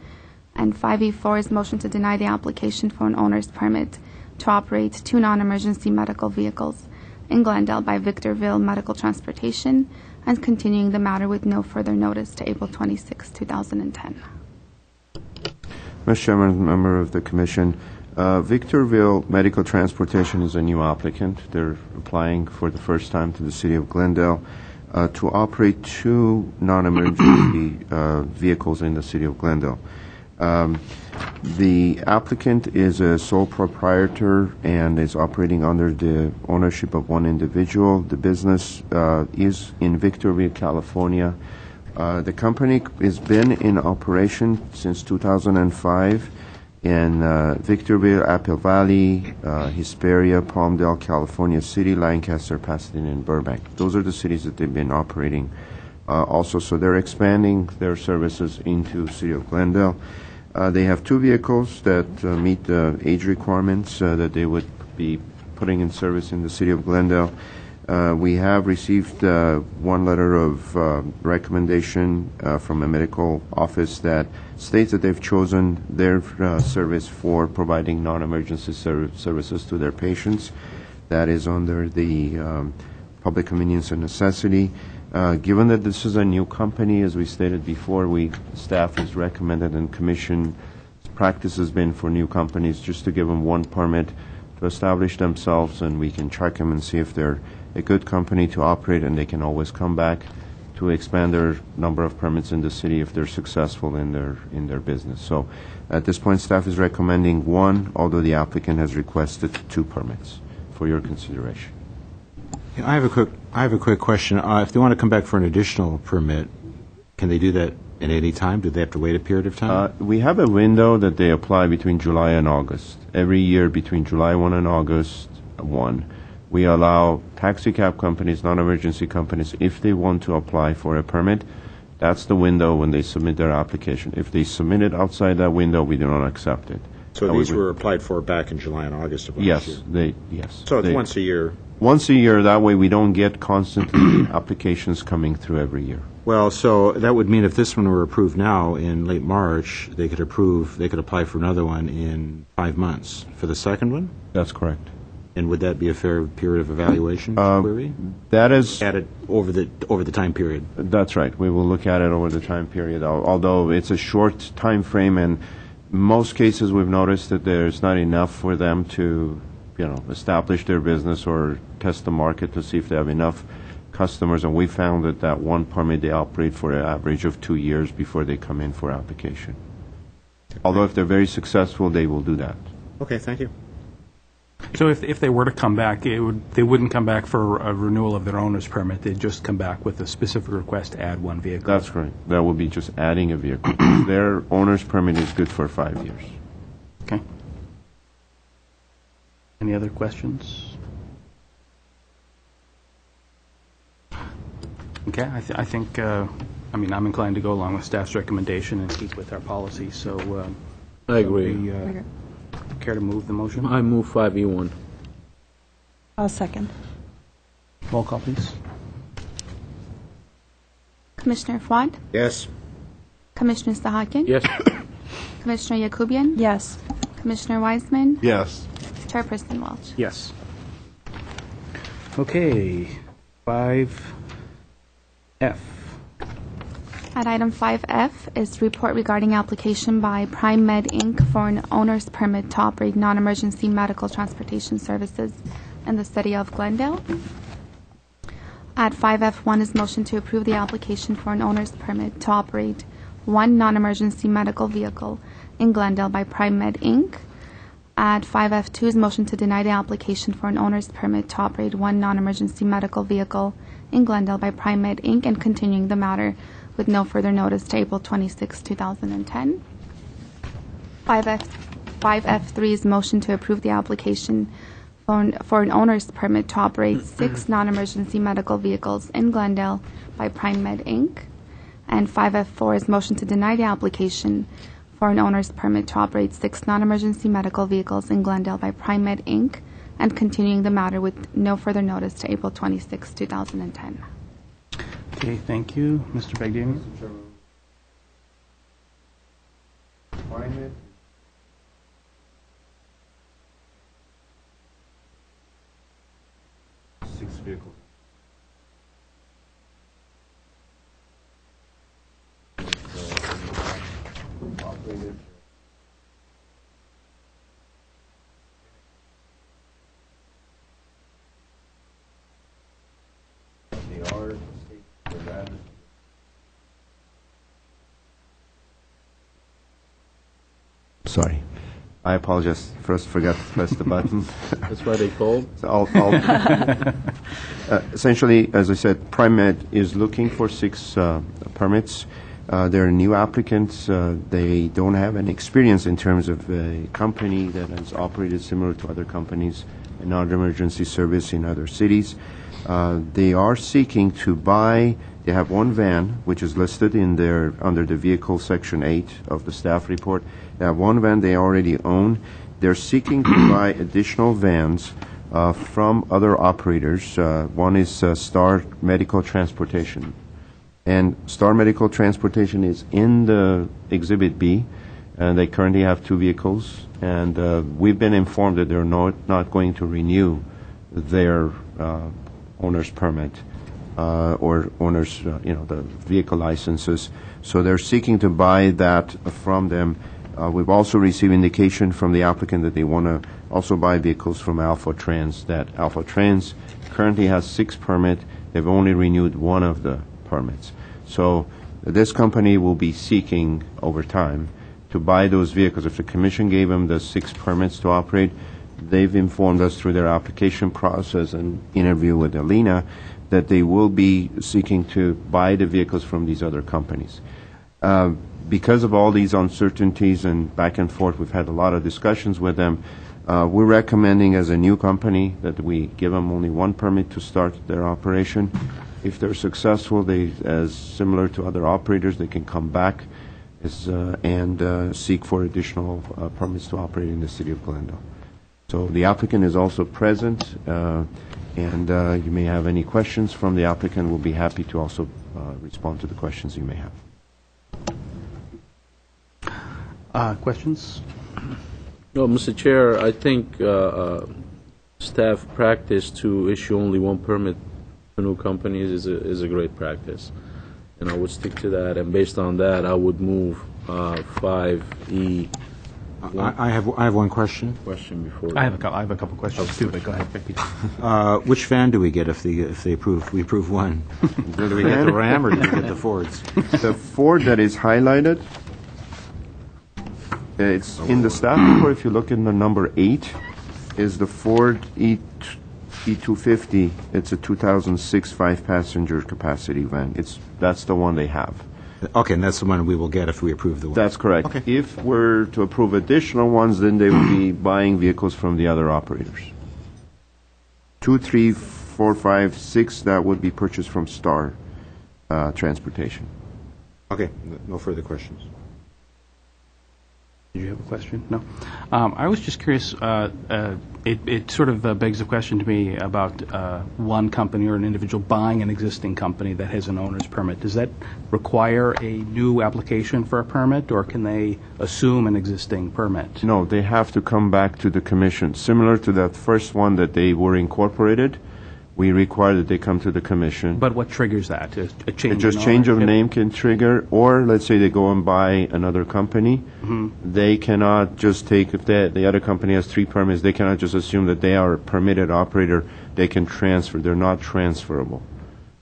S2: And 5E4 is motion to deny the application for an owner's permit to operate two non-emergency medical vehicles in Glendale by Victorville Medical Transportation and continuing the matter with no further notice to April 26, 2010.
S3: Mr. Chairman, member of the Commission, Victorville Medical Transportation is a new applicant. They're applying for the first time to the City of Glendale to operate two non-emergency vehicles in the City of Glendale. The applicant is a sole proprietor and is operating under the ownership of one individual. The business is in Victorville, California. The company has been in operation since 2005 in Victorville, Apple Valley, Hesperia, Palmdale, California City, Lancaster, Pasadena, and Burbank. Those are the cities that they've been operating also. So they're expanding their services into City of Glendale. They have two vehicles that meet the age requirements that they would be putting in service in the City of Glendale. We have received one letter of recommendation from a medical office that states that they've chosen their service for providing non-emergency services to their patients. That is under the public convenience and necessity. Given that this is a new company, as we stated before, staff has recommended and commission practice has been for new companies just to give them one permit to establish themselves, and we can check them and see if they're a good company to operate, and they can always come back to expand their number of permits in the city if they're successful in their business. So at this point, staff is recommending one, although the applicant has requested two permits for your consideration.
S4: I have a quick question. If they want to come back for an additional permit, can they do that at any time? Do they have to wait a period of time?
S3: We have a window that they apply between July and August. Every year between July 1 and August 1, we allow taxi cab companies, non-emergency companies, if they want to apply for a permit, that's the window when they submit their application. If they submit it outside that window, we do not accept it.
S4: So these were applied for back in July and August of last year?
S3: Yes.
S4: So it's once a year?
S3: Once a year, that way we don't get constantly applications coming through every year.
S4: Well, so that would mean if this one were approved now in late March, they could apply for another one in 5 months. For the second one?
S3: That's correct.
S4: And would that be a fair period of evaluation query?
S3: That is
S4: at it over the time period.
S3: That's right. We will look at it over the time period. Although it's a short time frame, and most cases we've noticed that there's not enough for them to, establish their business or test the market to see if they have enough customers. And we found that one permit they operate for an average of 2 years before they come in for application. Although if they're very successful, they will do that.
S4: Okay, thank you.
S1: So if they were to come back, they wouldn't come back for a renewal of their owner's permit. They'd just come back with a specific request to add one vehicle.
S3: That's correct. That would be just adding a vehicle. Their owner's permit is good for 5 years.
S1: Okay. Any other questions? Okay, I think, I'm inclined to go along with staff's recommendation and keep with our policy, so...
S6: I agree.
S1: Care to move the motion?
S6: I move 5E1.
S5: I'll second.
S1: Roll call, please.
S2: Commissioner Fuad?
S4: Yes.
S2: Commissioner Sahakian?
S6: Yes.
S2: Commissioner Yakubian?
S5: Yes.
S2: Commissioner Wiseman?
S8: Yes.
S2: Chairperson Welch?
S1: Yes. Okay, 5F.
S2: At item 5F is report regarding application by Prime Med Inc. for an owner's permit to operate non-emergency medical transportation services in the city of Glendale. At 5F1 is motion to approve the application for an owner's permit to operate one non-emergency medical vehicle in Glendale by Prime Med Inc. At 5F2 is motion to deny the application for an owner's permit to operate one non-emergency medical vehicle in Glendale by Prime Med Inc. and continuing the matter with no further notice to April 26, 2010. 5F3 is motion to approve the application for an owner's permit to operate 6 non-emergency medical vehicles in Glendale by Prime Med, Inc. And 5F4 is motion to deny the application for an owner's permit to operate 6 non-emergency medical vehicles in Glendale by Prime Med, Inc., and continuing the matter with no further notice to April 26, 2010.
S1: Okay, thank you. Mr. Bagdanian?
S3: Six vehicles. Operated. They are Sorry. I apologize. First, forgot to press the button.
S6: That's why they called?
S3: So essentially, as I said, Prime Med is looking for 6 permits. They're new applicants. They don't have any experience in terms of a company that has operated similar to other companies in non-emergency service in other cities. They are seeking to buy. They have 1 van, which is listed in their under the vehicle section 8 of the staff report. They have 1 van they already own. They're seeking to buy additional vans from other operators. One is Star Medical Transportation. And Star Medical Transportation is in the Exhibit B, and they currently have 2 vehicles. And we've been informed that they're not going to renew their owner's permit or owner's, the vehicle licenses. So they're seeking to buy that from them. We've also received indication from the applicant that they want to also buy vehicles from Alpha Trans. That Alpha Trans currently has 6 permits. They've only renewed 1 of the permits. So this company will be seeking over time to buy those vehicles. If the commission gave them the 6 permits to operate, they've informed us through their application process and interview with Alina that they will be seeking to buy the vehicles from these other companies. Because of all these uncertainties and back and forth, we've had a lot of discussions with them. We're recommending as a new company that we give them only 1 permit to start their operation. If they're successful, as similar to other operators, they can come back and seek for additional permits to operate in the city of Glendale. So the applicant is also present, and you may have any questions from the applicant. We'll be happy to also respond to the questions you may have.
S1: Questions?
S6: No, Mr. Chair, I think staff practice to issue only 1 permit for new companies is a great practice, and I would stick to that. And based on that, I would move 5E.
S4: I have one question.
S6: Question before.
S1: I have a couple questions too, but go ahead, Becky.
S4: Which van do we get if they approve? We approve 1. Do we get the Ram or do we get the Fords?
S3: The Ford that is highlighted, it's in the staff report. If you look in the number 8, is the Ford E250. It's a 2006 5-passenger capacity van. That's the one they have.
S4: Okay, and that's the one we will get if we approve the one.
S3: That's correct.
S4: Okay.
S3: If we're to approve additional ones, then they will be buying vehicles from the other operators. 2, 3, 4, 5, 6, that would be purchased from Star Transportation.
S4: Okay, no further questions.
S1: Did you have a question? No. I was just curious. It sort of begs the question to me about one company or an individual buying an existing company that has an owner's permit. Does that require a new application for a permit, or can they assume an existing permit?
S3: No, they have to come back to the commission. Similar to that first one that they were incorporated, we require that they come to the commission.
S1: But what triggers that? A change?
S3: Just change of name can trigger, or let's say they go and buy another company.
S1: Mm-hmm.
S3: They cannot just take, if the other company has 3 permits, they cannot just assume that they are a permitted operator. They can transfer. They're not transferable.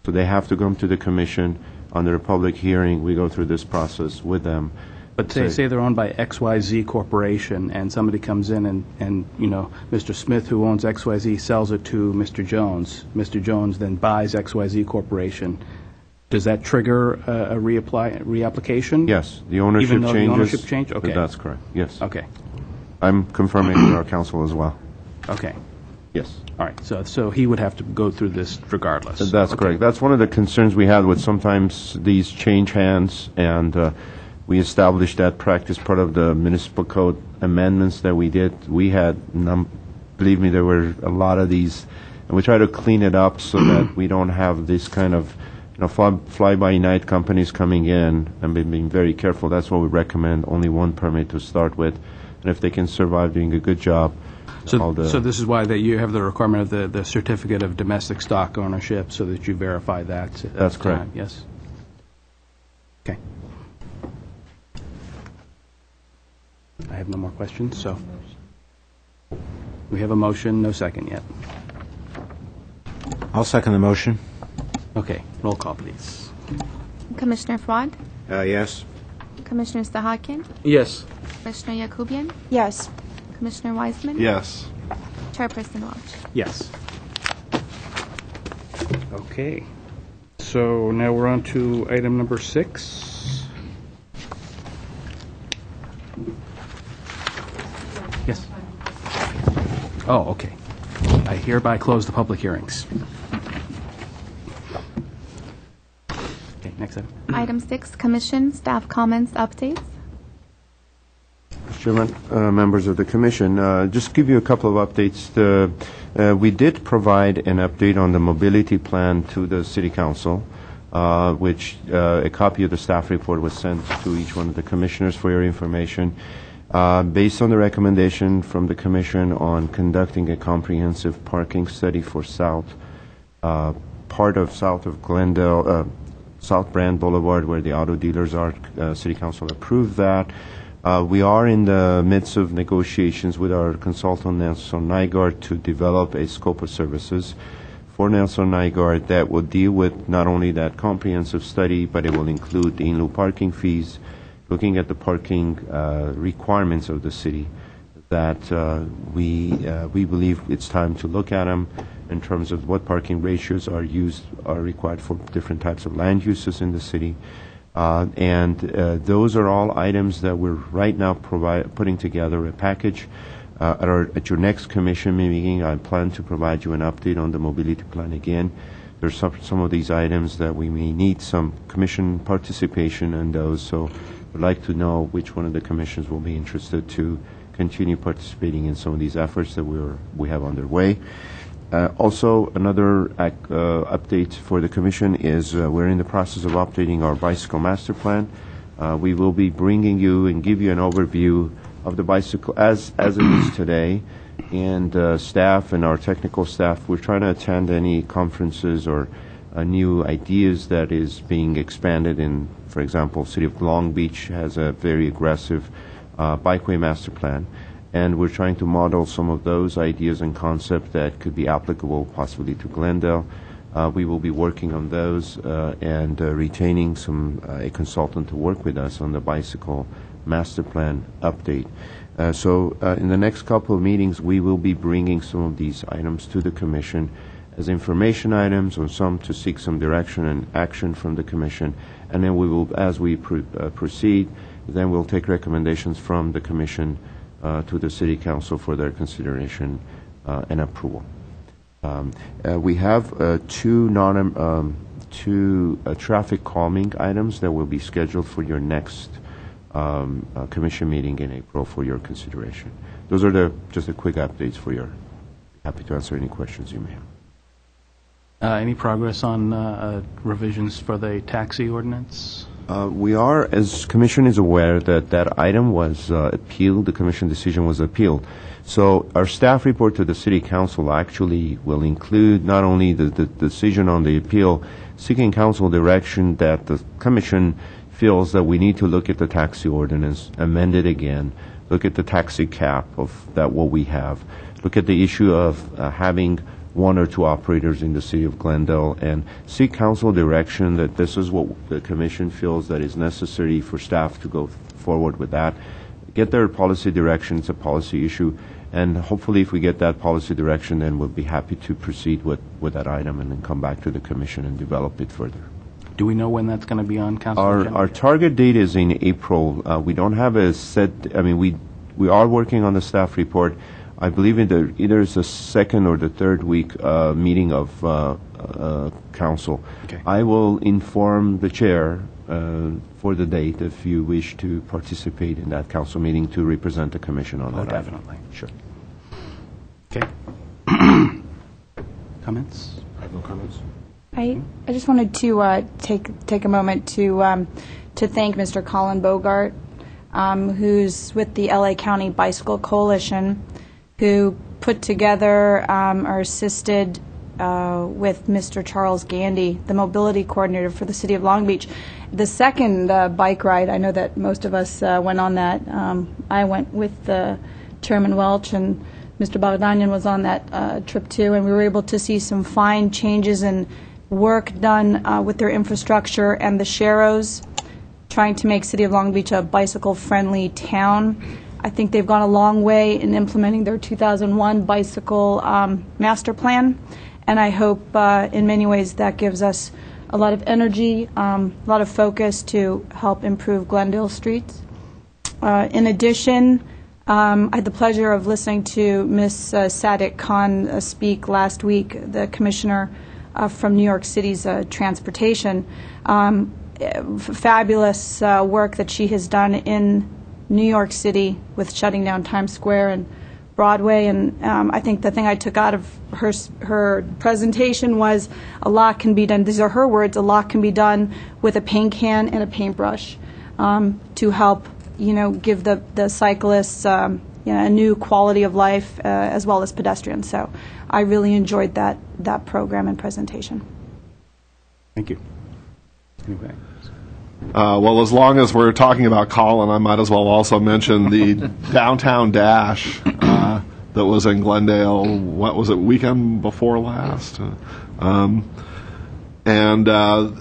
S3: So they have to come to the commission under a public hearing. We go through this process with them.
S1: But say they're owned by XYZ Corporation, and somebody comes in and Mr. Smith, who owns XYZ, sells it to Mr. Jones. Mr. Jones then buys XYZ Corporation. Does that trigger a reapplication?
S3: Yes, the ownership
S1: Even though
S3: changes.
S1: the ownership changed? Okay.
S3: That's correct, yes.
S1: Okay.
S3: I'm confirming with our council as well.
S1: Okay.
S3: Yes.
S1: All right. So he would have to go through this regardless.
S3: That's
S1: Okay.
S3: correct. That's one of the concerns we had with sometimes these change hands, and we established that practice part of the municipal code amendments that we did. We had, believe me, there were a lot of these, and we try to clean it up so that we don't have this kind of fly-by-night companies coming in, and being very careful. That's why we recommend only one permit to start with, and if they can survive doing a good job.
S1: So this is why that you have the requirement of the certificate of domestic stock ownership, so that you verify that.
S3: That's correct.
S1: Yes. Okay. I have no more questions, so we have a motion, no second yet.
S4: I'll second the motion.
S1: Okay, roll call, please.
S2: Commissioner Fuad,
S4: Yes.
S2: Commissioner Stahakin,
S6: Yes.
S2: Commissioner Yakubian,
S5: Yes.
S2: Commissioner Wiseman,
S8: Yes.
S2: Chairperson Welch.
S1: Yes. Okay. So now we're on to item number 6. Yes. Oh, okay. I hereby close the public hearings. Okay, next item.
S2: Item 6, Commission staff comments updates.
S3: Mr. Chairman, members of the Commission, just give you a couple of updates. We did provide an update on the mobility plan to the City Council, which a copy of the staff report was sent to each one of the commissioners for your information. Based on the recommendation from the Commission on conducting a comprehensive parking study for part of south of Glendale, South Brand Boulevard, where the auto dealers are, City Council approved that. We are in the midst of negotiations with our consultant, Nelson Nygaard, to develop a scope of services for Nelson Nygaard that will deal with not only that comprehensive study, but it will include the in-lieu parking fees, looking at the parking requirements of the city, that we believe it's time to look at them in terms of what parking ratios are required for different types of land uses in the city. And those are all items that we're right now putting together a package. At your next commission meeting, I plan to provide you an update on the mobility plan again. There's some of these items that we may need some commission participation in those, so I'd like to know which one of the commissions will be interested to continue participating in some of these efforts that we have underway. Also, another update for the Commission is we're in the process of updating our bicycle master plan. We will be bringing you and give you an overview of the bicycle as it is today. And staff and our technical staff, we're trying to attend any conferences or new ideas that is being expanded in, for example, City of Long Beach has a very aggressive bikeway master plan. And we're trying to model some of those ideas and concepts that could be applicable possibly to Glendale. We will be working on those and retaining a consultant to work with us on the bicycle master plan update. So in the next couple of meetings, we will be bringing some of these items to the Commission as information items, or some to seek some direction and action from the Commission. And then we will, as we proceed, then we'll take recommendations from the Commission to the City Council for their consideration and approval. We have two traffic calming items that will be scheduled for your next Commission meeting in April for your consideration. Those are just a quick updates for your. Happy to answer any questions you may have.
S1: Any progress on revisions for the taxi ordinance?
S3: We are, as Commission is aware, that item was appealed, the Commission decision was appealed. So our staff report to the City Council actually will include not only the decision on the appeal, seeking Council direction that the Commission feels that we need to look at the taxi ordinance, amend it again, look at the taxi cap of that what we have, look at the issue of having one or two operators in the City of Glendale, and seek Council direction that this is what the Commission feels that is necessary for staff to go forward with that. Get their policy direction. It's a policy issue, and hopefully if we get that policy direction, then we'll be happy to proceed with that item and then come back to the Commission and develop it further.
S1: Do we know when that's going to be on council agenda?
S3: Our target date is in April. We don't have a set, I mean, we are working on the staff report. I believe either it's the second or the third week meeting of council.
S1: Okay.
S3: I will inform the chair for the date if you wish to participate in that council meeting to represent the commission on that item.
S1: Definitely.
S3: Sure.
S1: Okay. Comments?
S4: I have no comments.
S5: I just wanted to take a moment to thank Mr. Colin Bogart, who's with the LA County Bicycle Coalition, who put together or assisted with Mr. Charles Gandy, the mobility coordinator for the city of Long Beach. The second bike ride, I know that most of us went on that. I went with Chairman Welch, and Mr. Bogdanyan was on that trip too, and we were able to see some fine changes and work done with their infrastructure and the Sharrows, trying to make City of Long Beach a bicycle-friendly town. I think they've gone a long way in implementing their 2001 bicycle master plan, and I hope in many ways that gives us a lot of energy, a lot of focus to help improve Glendale streets. In addition, I had the pleasure of listening to Ms. Sadiq Khan speak last week, the commissioner from New York City's transportation. Fabulous work that she has done in New York City with shutting down Times Square and Broadway, and I think the thing I took out of her presentation was a lot can be done. These are her words. A lot can be done with a paint can and a paintbrush to help, give the cyclists, a new quality of life as well as pedestrians. So I really enjoyed that program and presentation.
S1: Thank you. Anyway.
S8: Well, as long as we're talking about Colin, I might as well also mention the Downtown Dash that was in Glendale, what was it, weekend before last? And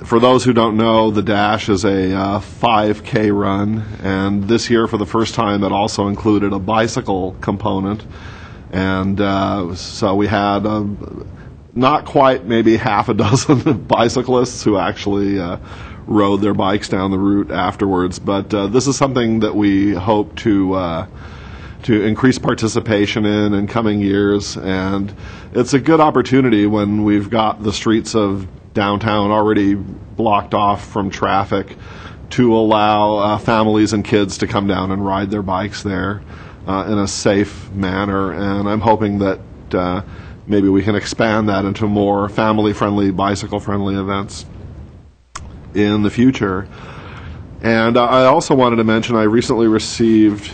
S8: for those who don't know, the Dash is a 5K run, and this year for the first time it also included a bicycle component. And so we had not quite maybe half a dozen bicyclists who actually rode their bikes down the route afterwards. But this is something that we hope to increase participation in coming years. And it's a good opportunity when we've got the streets of downtown already blocked off from traffic to allow families and kids to come down and ride their bikes there in a safe manner. And I'm hoping that maybe we can expand that into more family-friendly, bicycle-friendly events in the future. And I also wanted to mention I recently received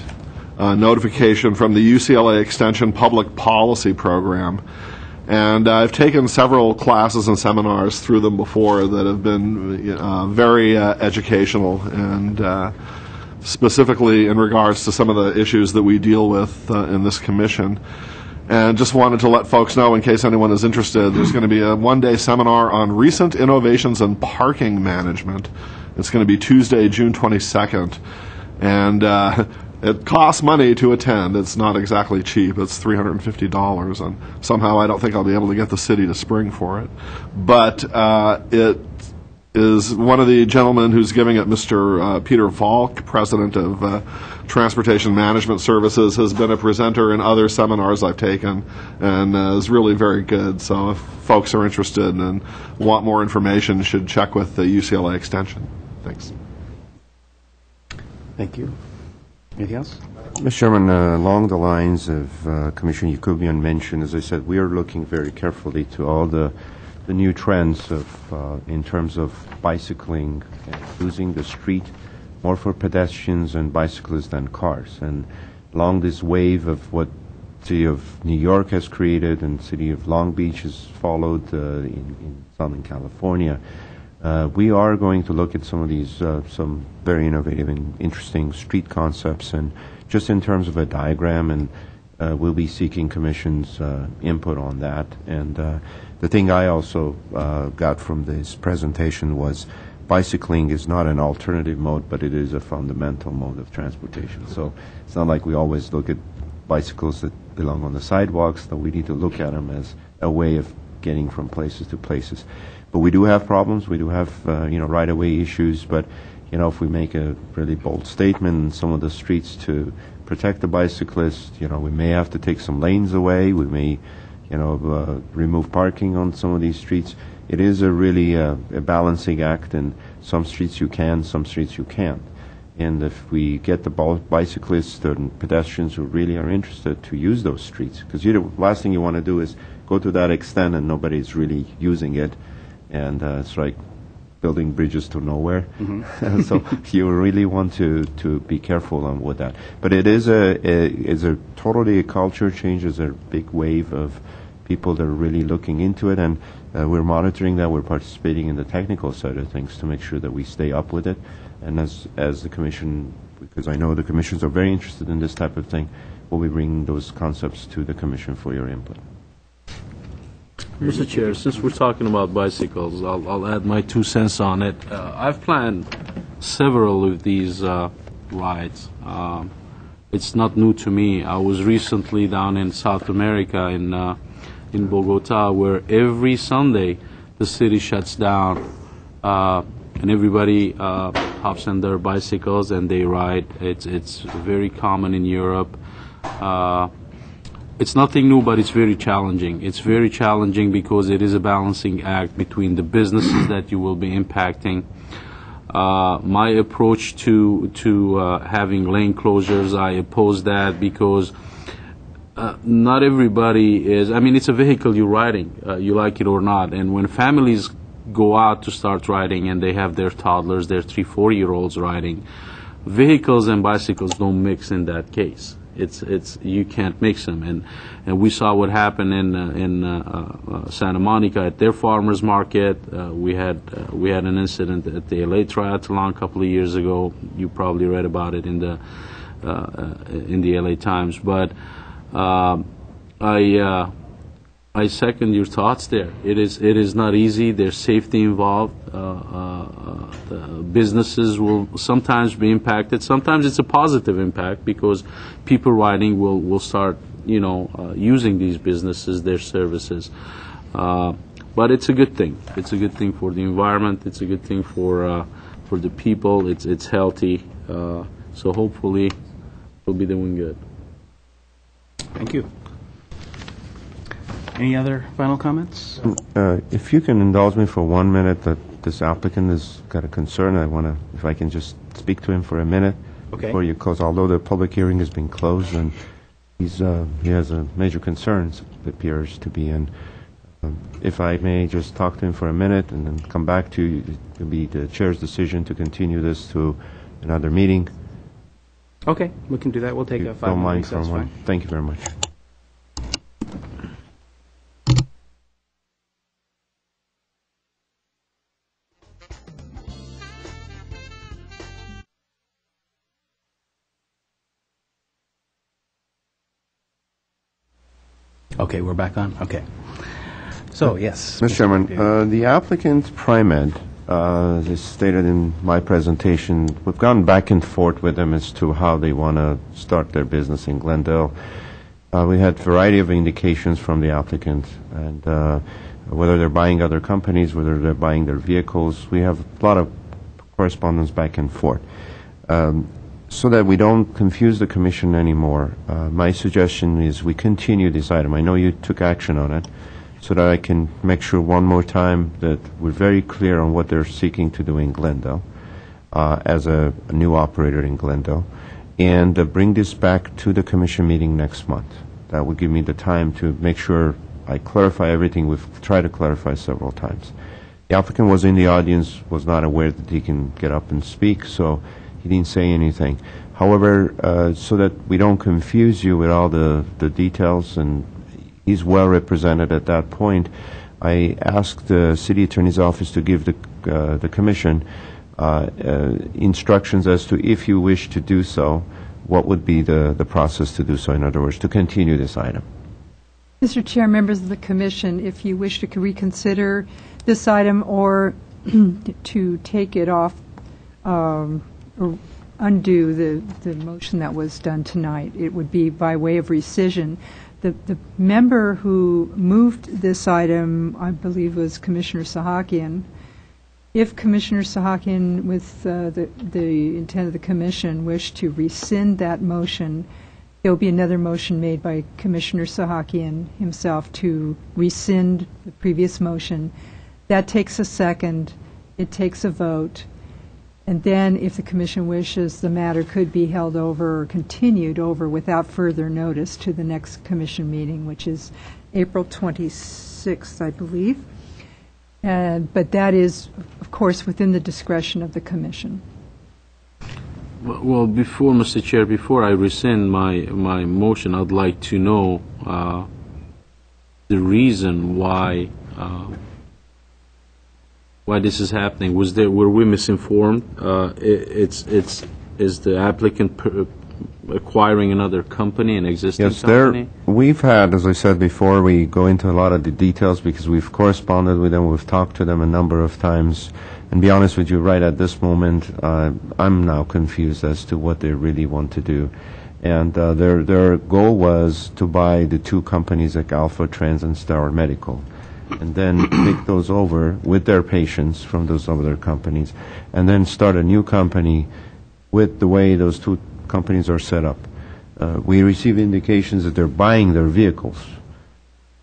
S8: a notification from the UCLA Extension Public Policy Program. And I've taken several classes and seminars through them before that have been very educational and specifically in regards to some of the issues that we deal with in this commission. And just wanted to let folks know, in case anyone is interested, there's going to be a one-day seminar on recent innovations in parking management. It's going to be Tuesday, June 22nd. And it costs money to attend. It's not exactly cheap. It's $350. And somehow I don't think I'll be able to get the city to spring for it. But it is one of the gentlemen who's giving it, Mr. Peter Falk, president of Transportation Management Services, has been a presenter in other seminars I've taken and is really very good. So if folks are interested and want more information, should check with the UCLA Extension. Thanks.
S1: Thank you. Anything else?
S3: Mr. Chairman, along the lines of Commissioner Yakubian mentioned, as I said, we are looking very carefully to all the new trends in terms of bicycling and using the street more for pedestrians and bicyclists than cars. And along this wave of what City of New York has created and City of Long Beach has followed in Southern California, we are going to look at some of these, some very innovative and interesting street concepts, and just in terms of a diagram, and we'll be seeking Commission's input on that. And the thing I also got from this presentation was bicycling is not an alternative mode, but it is a fundamental mode of transportation. So it's not like we always look at bicycles that belong on the sidewalks, though we need to look at them as a way of getting from places to places. But we do have problems. We do have, right-of-way issues. But, if we make a really bold statement in some of the streets to protect the bicyclists, we may have to take some lanes away. We may, remove parking on some of these streets. It is a really a balancing act, and some streets you can, some streets you can't. And if we get the bicyclists and pedestrians who really are interested to use those streets, because the last thing you want to do is go to that extent and nobody's really using it, and it's like building bridges to nowhere. So you really want to be careful on with that. But it is a totally a culture change. There's a big wave of people that are really looking into it, and we're monitoring that. We're participating in the technical side of things to make sure that we stay up with it. And as the Commission, because I know the Commissions are very interested in this type of thing, we'll be bringing those concepts to the Commission for your input.
S6: Mr. Chair, since we're talking about bicycles, I'll add my 2 cents on it. I've planned several of these rides. It's not new to me. I was recently down in South America in Bogota, where every Sunday the city shuts down and everybody hops on their bicycles and they ride. It's very common in Europe. It's nothing new, but it's very challenging. It's very challenging because it is a balancing act between the businesses that you will be impacting. My approach to having lane closures, I oppose that because not everybody is, it's a vehicle you're riding, you like it or not. And when families go out to start riding and they have their toddlers, their 3-4-year-olds riding, vehicles and bicycles don't mix in that case. It's you can't mix them, and we saw what happened in Santa Monica at their farmers market. We had an incident at the LA Triathlon a couple of years ago. You probably read about it in the LA Times. But I second your thoughts there. It is not easy. There's safety involved. Businesses will sometimes be impacted. Sometimes it's a positive impact because people riding will start, using these businesses, their services. But it's a good thing. It's a good thing for the environment. It's a good thing for the people. It's healthy. So hopefully we'll be doing good.
S1: Thank you. Any other final comments?
S3: If you can indulge me for 1 minute, that this applicant has got a concern. I want to, if I can just speak to him for a minute before you close. Although the public hearing has been closed, and he has a major concerns, it appears to be. And if I may just talk to him for a minute and then come back to you, it will be the chair's decision to continue this to another meeting.
S1: Okay, we can do that. We'll take a 5-minute recess. Fine.
S3: Thank you very much.
S1: Okay, we're back on? Okay. So, yes.
S3: Mr. Chairman, the applicant, Primed, as stated in my presentation, we've gone back and forth with them as to how they want to start their business in Glendale. We had a variety of indications from the applicant, and whether they're buying other companies, whether they're buying their vehicles. We have a lot of correspondence back and forth. So that we don't confuse the Commission anymore, my suggestion is we continue this item. I know you took action on it, so that I can make sure one more time that we're very clear on what they're seeking to do in Glendale as a new operator in Glendale, and bring this back to the Commission meeting next month. That will give me the time to make sure I clarify everything we've tried to clarify several times. The applicant was in the audience, was not aware that he can get up and speak, so he didn't say anything. However, so that we don't confuse you with all the details, and he's well represented at that point, I asked the City Attorney's Office to give the Commission instructions as to, if you wish to do so, what would be the process to do so, in other words, to continue this item.
S11: Mr. Chair, members of the Commission, if you wish to reconsider this item or to take it off, or undo the motion that was done tonight, it would be by way of rescission. the member who moved this item, I believe, was Commissioner Sahakian. If Commissioner Sahakian, with the intent of the commission, wished to rescind that motion, there will be another motion made by Commissioner Sahakian himself to rescind the previous motion. That takes a second. It takes a vote. And then, if the commission wishes, the matter could be held over or continued over without further notice to the next commission meeting, which is April 26th, I believe. But that is, of course, within the discretion of the commission.
S6: Well, Mr. Chair, before I rescind my motion, I'd like to know the reason why this is happening. Were we misinformed? Is the applicant acquiring another company, an existing company?
S3: We've had, as I said before, we go into a lot of the details because we've corresponded with them, we've talked to them a number of times. And be honest with you, right at this moment, I'm now confused as to what they really want to do. And their goal was to buy the two companies like Alpha Trans and Star Medical, and then take those over with their patients from those other companies, and then start a new company with the way those two companies are set up. We receive indications that they're buying their vehicles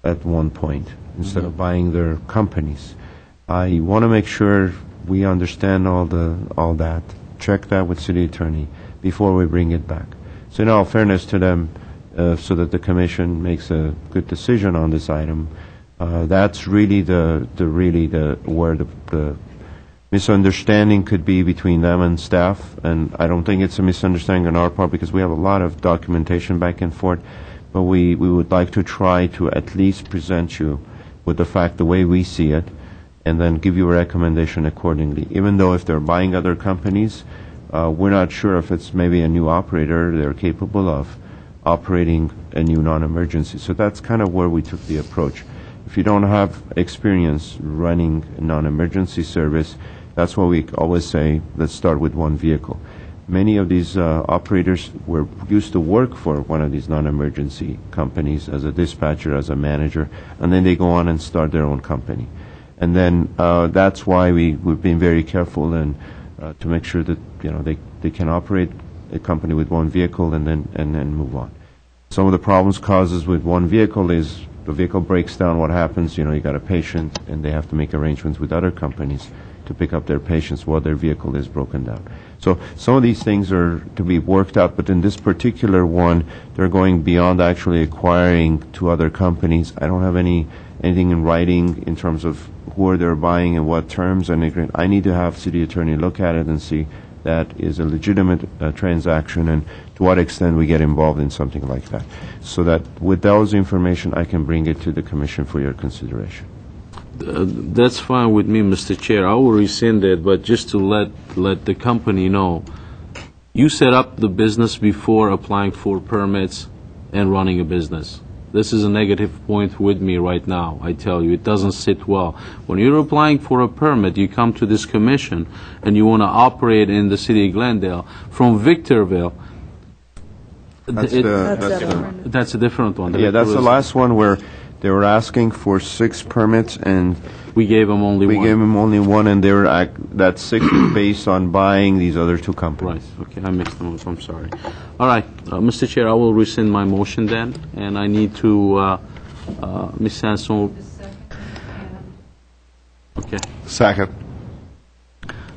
S3: at one point instead of buying their companies. I want to make sure we understand all that, check that with city attorney before we bring it back. So in all fairness to them, so that the commission makes a good decision on this item, that's really where the misunderstanding could be between them and staff, and I don't think it's a misunderstanding on our part because we have a lot of documentation back and forth, but we would like to try to at least present you with the fact the way we see it, and then give you a recommendation accordingly. Even though if they're buying other companies, we're not sure if it's maybe a new operator they're capable of operating a new non-emergency. So that's kind of where we took the approach. If you don't have experience running a non-emergency service, that's why we always say, let's start with one vehicle. Many of these operators used to work for one of these non-emergency companies as a dispatcher, as a manager, and then they go on and start their own company. And then that's why we've been very careful and to make sure that they can operate a company with one vehicle and then move on. Some of the problems causes with one vehicle is the vehicle breaks down. What happens? You got a patient, and they have to make arrangements with other companies to pick up their patients while their vehicle is broken down. So some of these things are to be worked out, but in this particular one, they're going beyond actually acquiring two other companies. I don't have anything in writing in terms of who they're buying and what terms, and I need to have city attorney look at it and see that is a legitimate transaction and to what extent we get involved in something like that. So that with those information, I can bring it to the commission for your consideration.
S6: That's fine with me, Mr. Chair. I will rescind it, but just to let the company know, you set up the business before applying for permits and running a business. This is a negative point with me right now. I tell you, it doesn't sit well. When you're applying for a permit, you come to this commission and you want to operate in the city of Glendale from Victorville.
S3: That's
S6: a different one.
S3: Yeah, that's the last one where they were asking for 6 permits, and
S6: we gave them only one.
S3: We gave them only one, and they were that 6 is based on buying these other 2 companies.
S6: Right. Okay, I mixed them up. I'm sorry. All right, Mr. Chair, I will rescind my motion then, and I need to, Ms. Sanson. Okay.
S8: Second.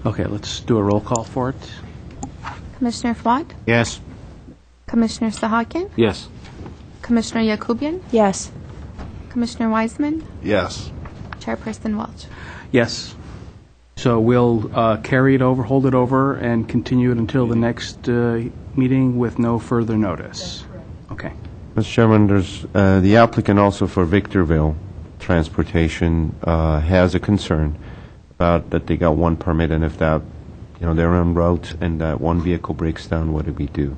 S1: Okay, let's do a roll call for it.
S2: Commissioner Fuad?
S4: Yes.
S2: Commissioner Sahakian?
S6: Yes.
S2: Commissioner Yakubian?
S5: Yes.
S2: Commissioner Wiseman?
S8: Yes.
S2: Chairperson Welch?
S1: Yes. So we'll carry it over, hold it over, and continue it until the next meeting with no further notice. Okay.
S3: Mr. Chairman, there's the applicant also for Victorville Transportation has a concern about that they got 1 permit, and if that, they're en route and that 1 vehicle breaks down, what do we do?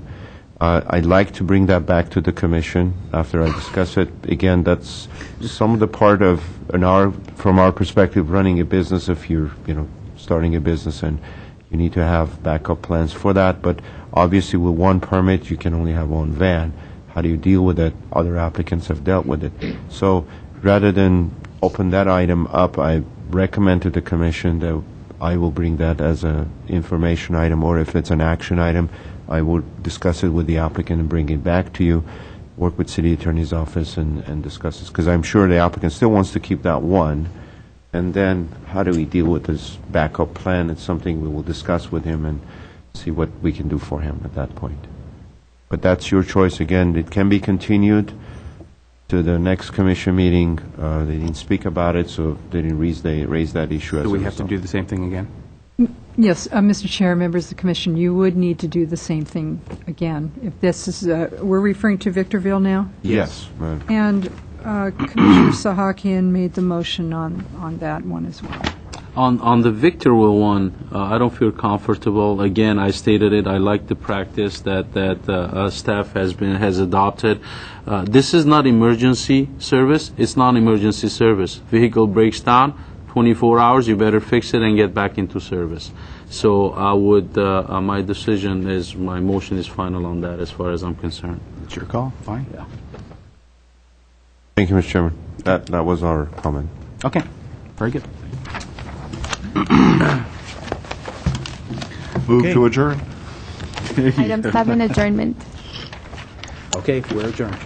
S3: I'd like to bring that back to the commission after I discuss it. Again, that's some of the part of from our perspective, running a business. If you're, starting a business, and you need to have backup plans for that. But obviously, with 1 permit, you can only have 1 van. How do you deal with it? Other applicants have dealt with it. So rather than open that item up, I recommend to the commission that I will bring that as an information item, or if it's an action item, I will discuss it with the applicant and bring it back to you, work with city attorney's office and discuss this, because I'm sure the applicant still wants to keep that one. And then how do we deal with this backup plan? It's something we will discuss with him and see what we can do for him at that point. But that's your choice. Again, it can be continued to the next commission meeting. They didn't speak about it, so they didn't raise that issue.
S1: Do we have to do the same thing again?
S11: Yes, Mr. Chair, members of the commission, you would need to do the same thing again. If this is, we're referring to Victorville now?
S3: Yes.
S11: And Commissioner Sahakian made the motion on that one as well.
S6: On the Victorville one, I don't feel comfortable. Again, I stated it. I like the practice that staff has adopted. This is not emergency service. It's non-emergency service. Vehicle breaks down, 24 hours. You better fix it and get back into service. So I would. My decision is, my motion is final on that, as far as I'm concerned.
S1: It's your call. Fine.
S6: Yeah.
S3: Thank you, Mr. Chairman. That was our comment.
S1: Okay. Very good.
S8: Move
S1: Okay.
S8: to adjourn.
S2: Item 7, adjournment.
S1: Okay, we're adjourned.